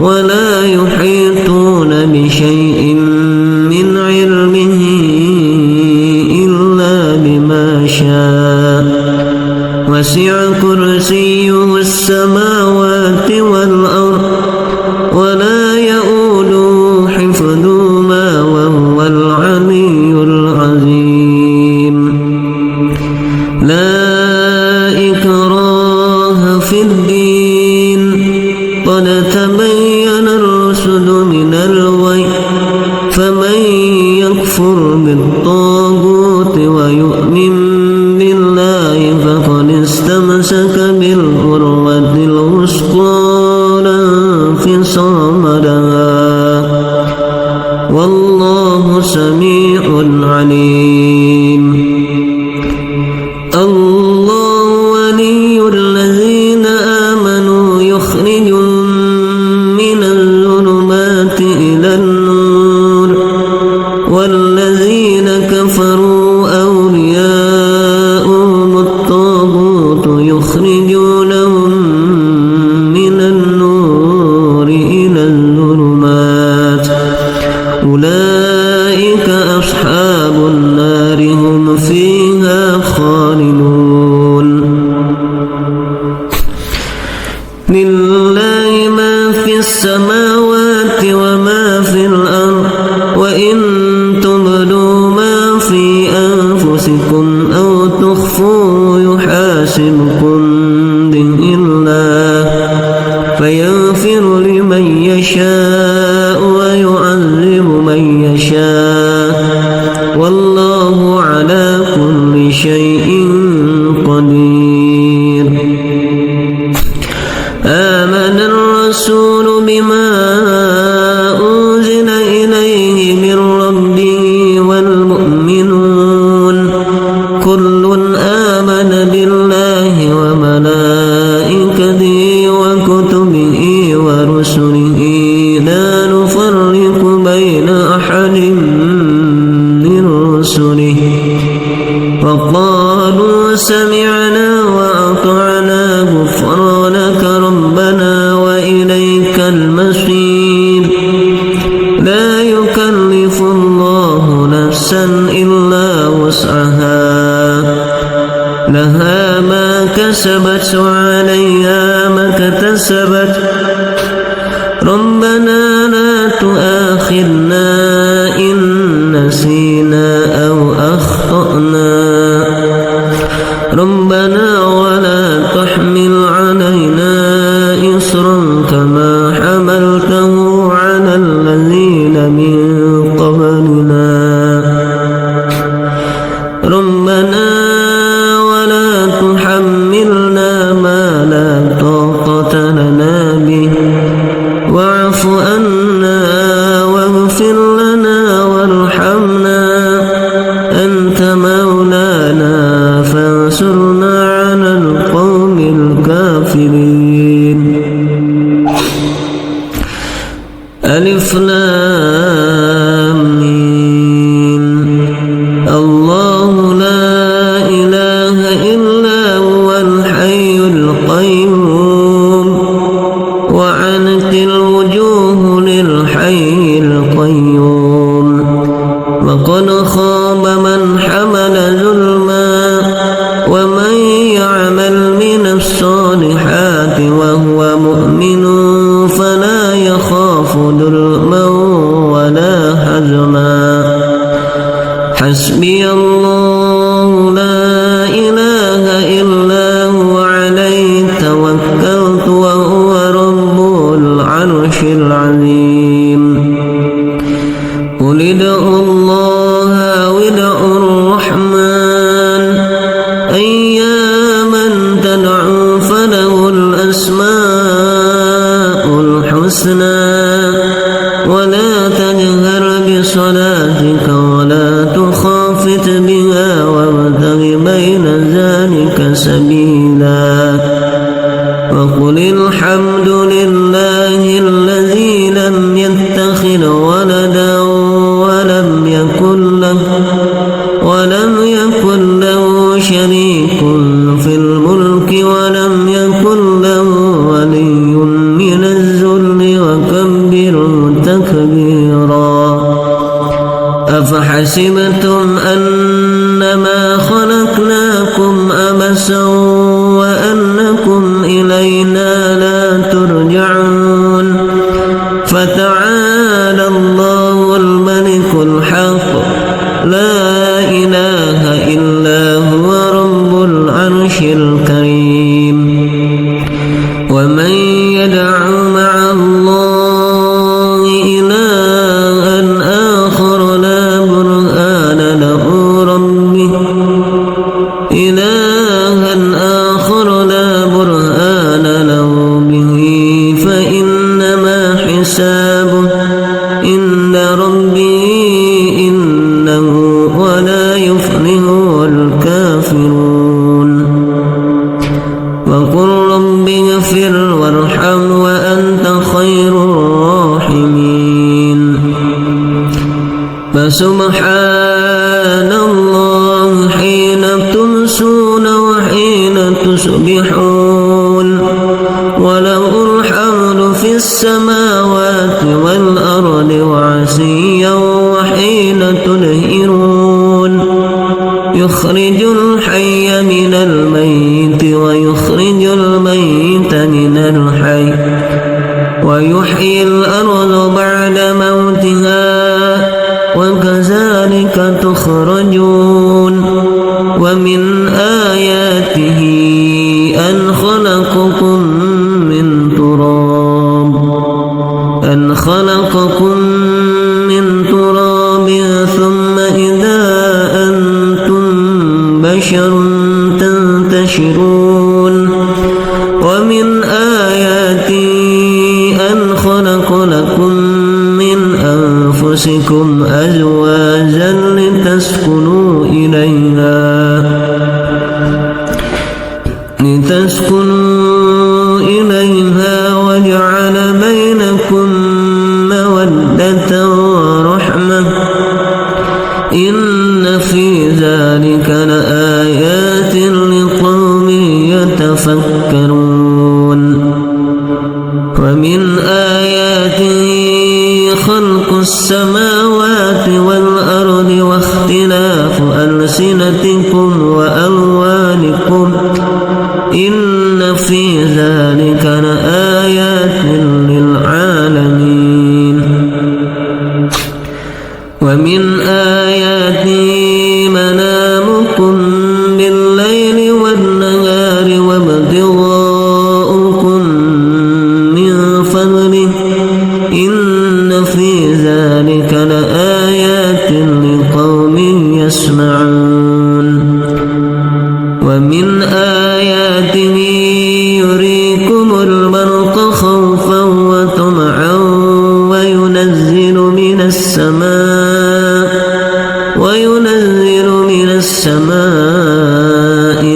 ولا يحيطون بشيء من علمه إلا بما شاء، وسع كرسيه السماوات والأرض ولا يؤوده حفظهما وهو العلي العظيم. لا إكراه في الدين، قد تبين الرشد من الغي، فمن يكفر بالطاغوت ويؤمن بالله فقد استمسك بالعروة الوثقى لا انفصام لها، والله سميع عليم. الله ولي الذين آمنوا يخرجهم من الظلمات إلى النور، والذين كفروا أولياؤهم الطاغوت يخرجونهم من النور إلى الظلمات، أولئك أصحاب النار هم فيها خالدون. لله وملائكته وكتبه ورسله لا نفرق بين أحد من رسله وقالوا سمعنا وأطعنا غفرانك ربنا وإليك المصير لا يكلف الله نفسا إلا وسعها لها ما كسبت وعليها ما اكتسبت ربنا لا تؤاخذنا إن نسينا أو أخطأنا ربنا ولا تحمل علينا إصرا كما حملته على الذين من قبلنا ربنا ولا تحملنا ما لا طاقة لنا به واعف عنا واغفر لنا وارحمنا أنت مولانا فانصرنا على القوم الكافرين ألف لام ميم الله لا إله إلا هو الحي القيوم وعنت الوجوه للحي القيوم وقد خاب من حمل ظلما ومن يعمل من الصالحات وهو مؤمن فلا يخاف ظلما ولا هزما حسبي الله لا إله إلا هو عليه توكلت وهو رب العرش العظيم قل ادعوا الله وادعوا الرحمن أياما تدعوا فله الأسماء الحسنى ولا تجهر بصلاتك ولا تخافت بها وابتغ بين ذلك سبيلا وقل الحمد لله الذي لم يتخذ ولدا ولم يكن له شريك في الملك ولم يكن له ولي من الذل وكبره تكبيرا أفحسبتم أنما خلقناكم عبثا وأنكم إلينا لا ترجعون فتعالى الله الملك الحق لا إله إلا هو رب العرش الكريم ومن يدع مع الله إلها آخر لا برهان له به فإنما حسابه عند ربه إنه ولا يفلح الكافرون وقل رب اغفر وارحم وأنت خير الراحمين فسبحان الله حين تمسون وحين تصبحون وله الحمد في السماوات والأرض وعشيا وحين تظهرون يخرج الحي من الميت ويخرج الميت من الحي ويحيي الأرض بعد موتها وكذلك تخرجون ومن آياته أن خلقكم من تراب ثم إذا أنتم بشر تنتشرون ومن آياته أن خلق لكم من أنفسكم أزواجا لتسكنوا إليها لتسكنوا إليها وجعل بينكم مودة ورحمة إن في ذلك لآيات لقوم يتفكرون ومن آياته خلق السماوات والأرض واختلاف ألسنتكم وألوانكم إن في ذلك لآيات للعالمين ومن آياته منامكم بالليل والنهار وابتغاؤكم من فضله إن في ذلك لآيات لقوم يسمعون ومن آياته يريكم البرق خوفا وطمعا وينزل من السماء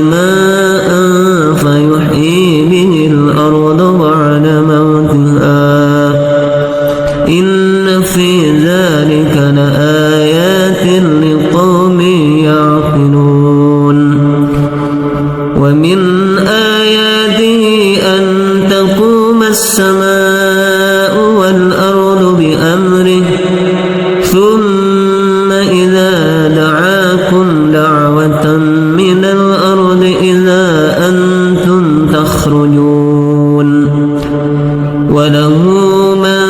ماء فيحيي به الأرض بعد موتها إن في ذلك لآيات لقوم يعقلون ومن آياته أن تقوم السماء والأرض بأمره ثم إذا دعاكم دعوة من الأرض إذا أنتم تخرجون وله من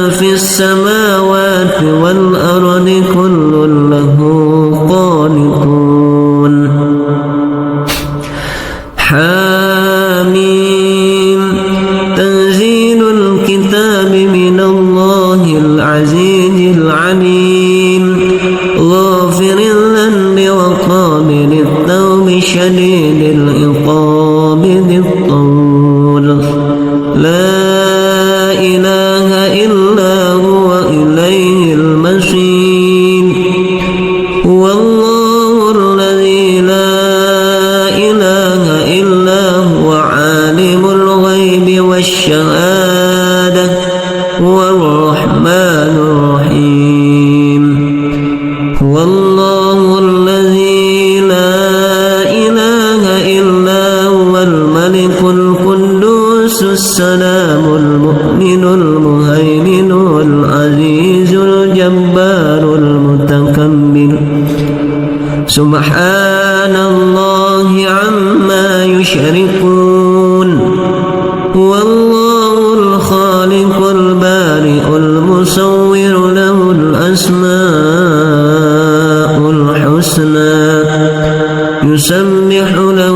في السماوات والأرض كل له قانتون حاميم تنزيل الكتاب من الله العزيز العليم غافر الذنب وقابل التوب شديد العقاب ذي الطول لا إله إلا هو إليه المصير هو الله الذي لا إله إلا هو عالم الغيب والشهادة هو الرحمن الرحيم هو الله الذي لا إله إلا هو الملك القدوس السلام المؤمن المهيمن العزيز الجبار المتكبر سبحان الله عما يشركون هو الله الخالق البارئ المصور له الأسماء الحسنى يسبح له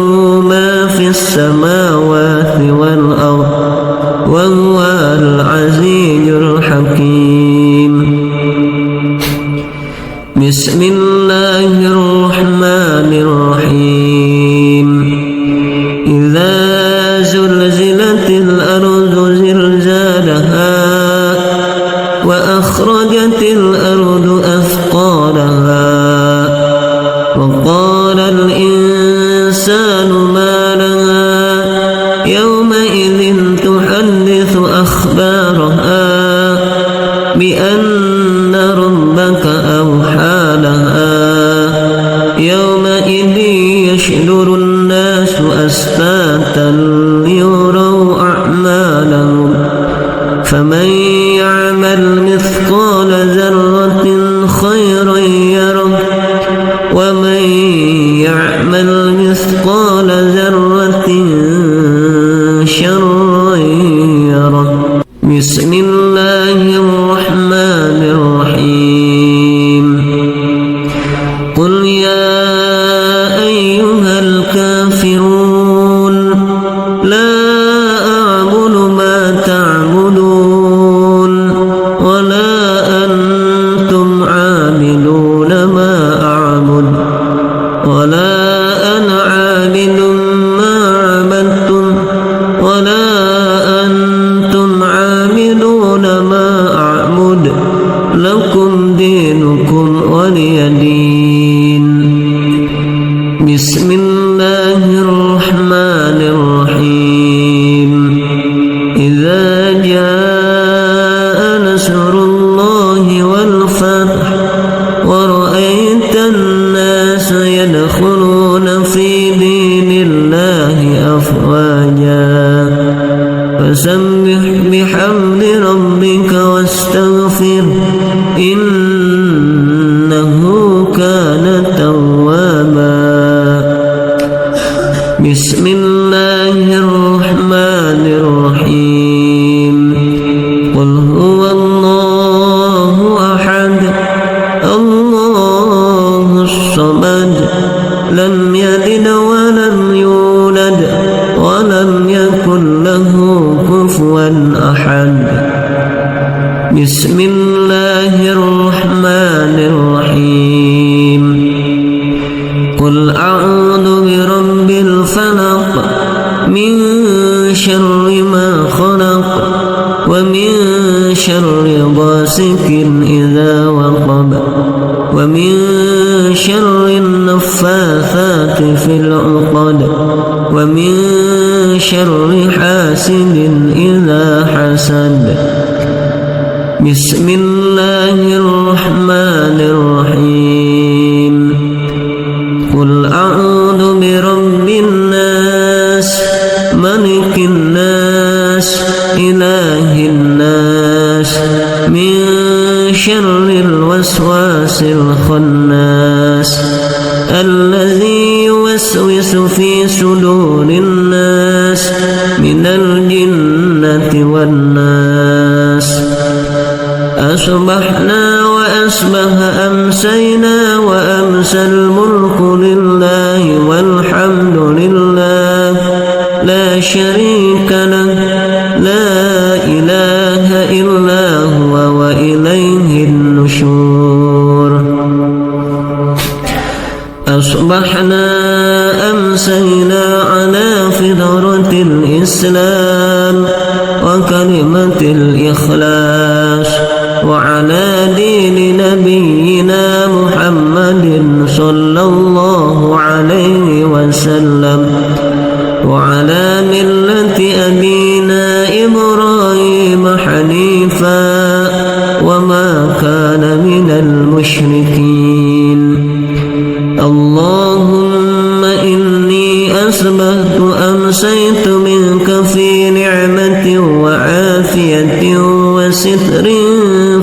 ما في السماوات والأرض وهو العزيز الحكيم بسم الله الرحمن الرحيم إذا زلزلت الأرض زلزالها وأخرجت الأرض أثقالها وقال الإنسان ما لها يومئذ تحدث أخبارها بأن ربك أوحى لها يومئذ يشدر الناس أشتاتا ليروا أعمالهم فمن يعمل مثقال ذرة خيرا يره ومن يعمل مثقال ذرة شرا يره بسم الله الرحمن الرحيم قل يا أيها الكافرون لا أعبد ما تعبدون ولا أنتم عابدون ما أعبد ولا أنا عابد ما عبدتم ولا أنتم عابدون فسبح بحمد ربك واستغفر إنه كان توابا. بسم الله الرحمن الرحيم. قل هو الله أحد الله الصمد لم يلد ولم يولد ولم يكن له كفوا أحد. بسم الله الرحمن الرحيم. قل أعوذ برب الفلق من شر ما خلق ومن شر غاسق إذا وقب ومن شر النفاثات في العقد ومن شر حاسد إذا حسد. بسم الله الرحمن الرحيم. قل أعوذ برب الناس ملك الناس إله الناس من شر الوسواس الخناس الذي يوسوس في صدور الناس من الجنة والناس. أصبحنا وأصبح أمسينا وأمسى الملك لله والحمد لله لا شريك له لا إله إلا هو وإليه النشور. أصبحنا أمسينا على فطرة الإسلام وكلمة الإخلاص وعلى دين نبينا محمد صلى الله عليه وسلم وعلى ملة أبينا إبراهيم حنيفا وما كان من المشركين. اللهم إني أصبحت أمسيت منك في نعمة وعافية وستر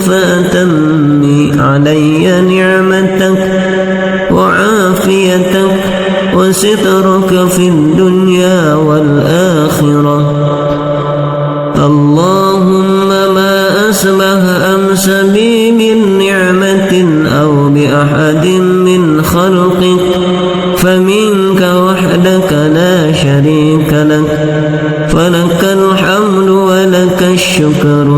فأتمي علي نعمتك وعافيتك وسترك في الدنيا والآخرة. اللهم ما أصبح أمس بي من نعمة أو بأحد من خلقك فمنك وحدك لا شريك لك فلك الحمد ولك الشكر.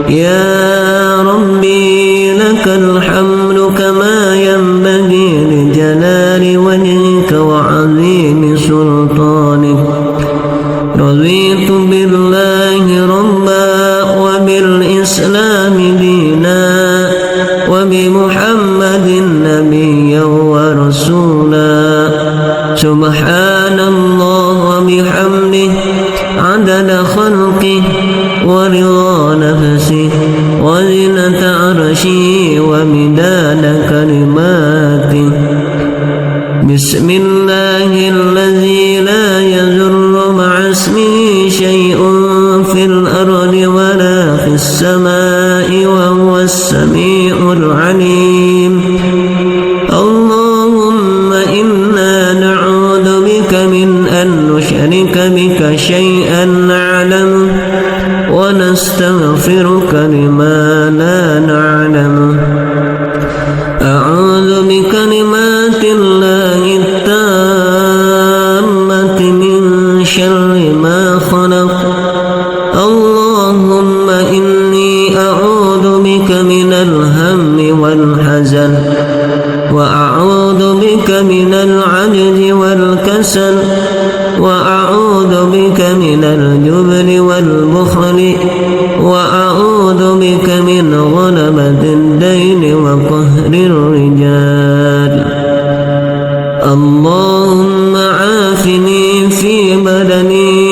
يا ربي لك الحمد كما ينبغي لجلال وجهك وعظيم سلطانك. رضيت بالله ربا وبالإسلام دينا وبمحمد نبيا ورسولا. سبحان الله وبحمده عدد خلقه ورضا نفسه وزنة عرشه ومداد كلماته. بسم الله الذي لا يضر مع اسمه شيء في الأرض ولا في السماء وهو السميع العليم. اللهم إنا نعوذ بك من أن نشرك بك شيئا نعلمه ونستغفرك لما لا نعلمه. أعوذ بكلمات الله التامة من شر ما خلق. اللهم إني أعوذ بك من الهم والحزن وأعوذ بك من العجز والكسل وأعوذ بك من الجبن والبخل وأعوذ بك من غلبة الدين وقهر الرجال. اللهم عافني في بدني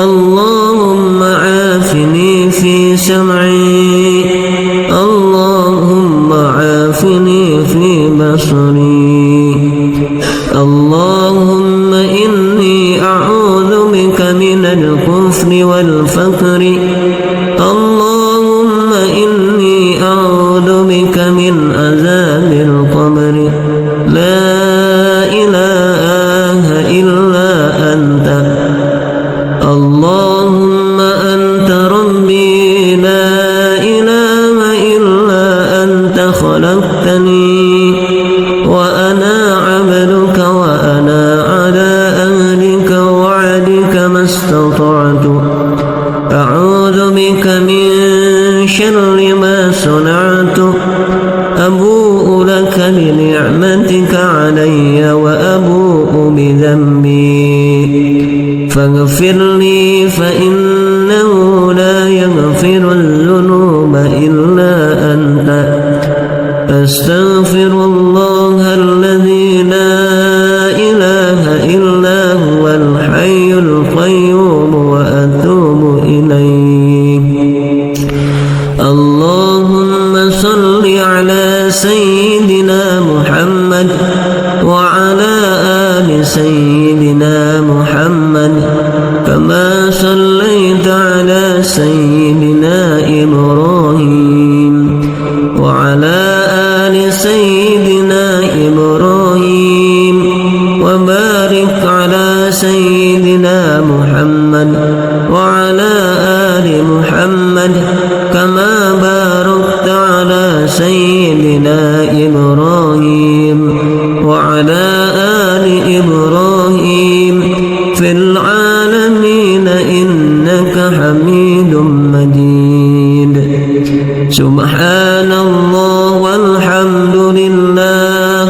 اللهم عافني في سمعي اللهم عافني في بصري. اللهم إني أعوذ بك من الكفر والفقر اللهم إني أعوذ بك من عذاب القبر لا إله إلا أنت اللهم أنت ربي لا إله إلا أنت خلقتني وأنا عبدك وأنا على أهلك وعدك ما استطعت أعوذ بك من شر ما صنعت أبوء لك بنعمتك علي وأبوء بذنبي فاغفر لي فإنه لا يغفر الذنوب إلا أنت أستغفر الله الذي لا إله إلا هو الحي القيوم وأتوب إليه اللهم صل على سيدنا محمد وعلى آل سيدنا محمد كما صليت على سيدنا إبراهيم وعلى آل سيدنا إبراهيم وبارك على سيدنا محمد وعلى آل محمد كما باركت على سيدنا إبراهيم وعلى آل إبراهيم في العالمين إنك حميد مجيد سبحان الله والحمد لله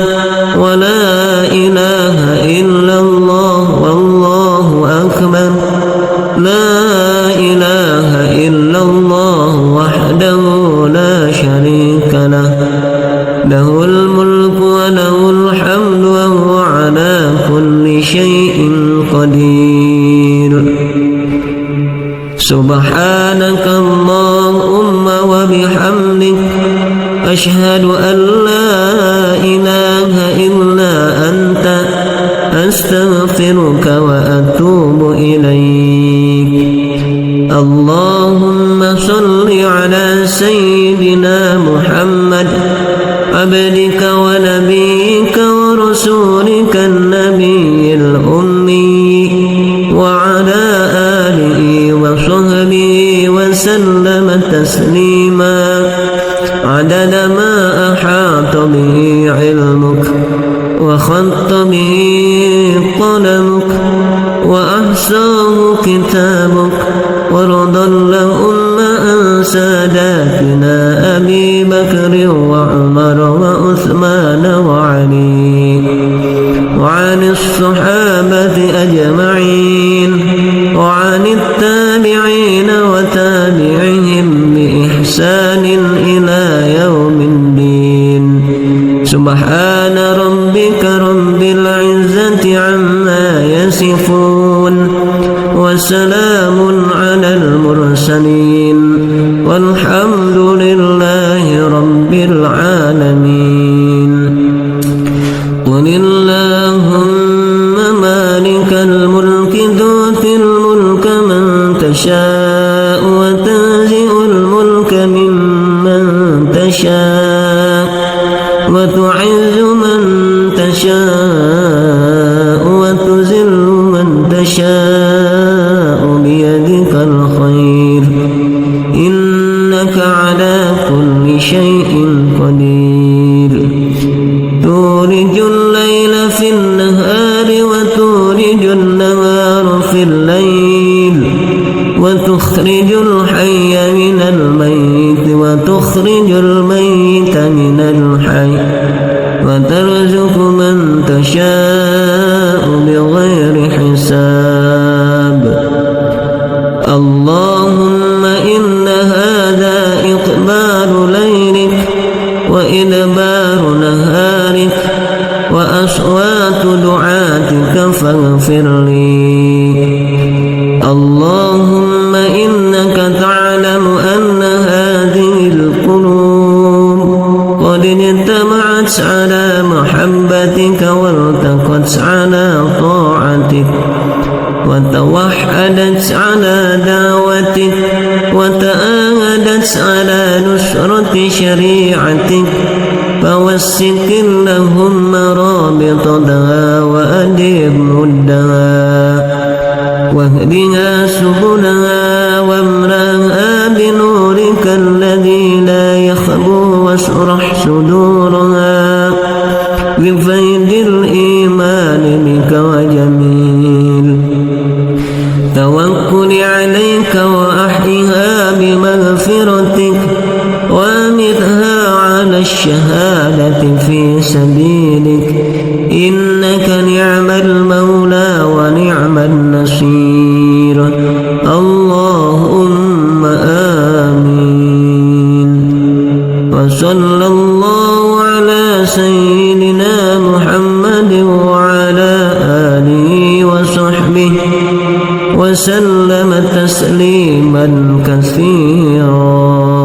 ولا إله إلا الله والله أكبر لا إله إلا الله وحده لا شريك له له الملك وله الحمد وهو على كل شيء قدير سبحانك اللهم وبحمدك أشهد أن لا إله إلا أنت أستغفرك وأتوب إليك اللهم صل على سيدنا محمد عبدك ونبيك ورسولك النبي الأمي وعلى آله وصحبه وسلم تسليما عدد ما أحاط به علمك وخط به قلمك وأحصاه كتابك ورضى اللهم عن ساداتنا أبي بكر وعمر وعثمان وعلي وعن الصحابة أجمعين وعن التابعين وتابعهم بإحسان إلى يوم الدين سبحان ربك رب العزة عما يصفون وسلام على المرسلين والحمد لله رب العالمين قل اللهم مالك الملك تؤتي الملك من تشاء وتنزع الملك ممن تشاء وتعز من تشاء وتذل من تشاء بيدك الخير إنك على كل شيء قدير تولج الليل في النهار وتولج النهار في الليل وتخرج الحي من الميت وتخرج الميت من الحي وترزق من تشاء بغير حساب اللهم إن هذا إقبال ليلك وإدبار نهارك وأصوات دعاتك فاغفر لي اللهم إنك تعلم أن هذه القلوب قد اجتمعت على محبتك والتقت وجاهدت على دعوتك وتآهدت على نصرة شريعتك فوسك اللهم رابطتها وأدر مدها واهدها سبلها واملأها بنورك الذي لا يخبو واشرح صدورها بفيض الإيمان بك وجميل توكل عليك وأحيها بمغفرتك وامتها على الشهادة في سبيلك إنك نعم المولى ونعم النصير اللهم آمين. وصلى الله على سيدنا محمد وعلى آله وصحبه وسلم تسليما كثيرا.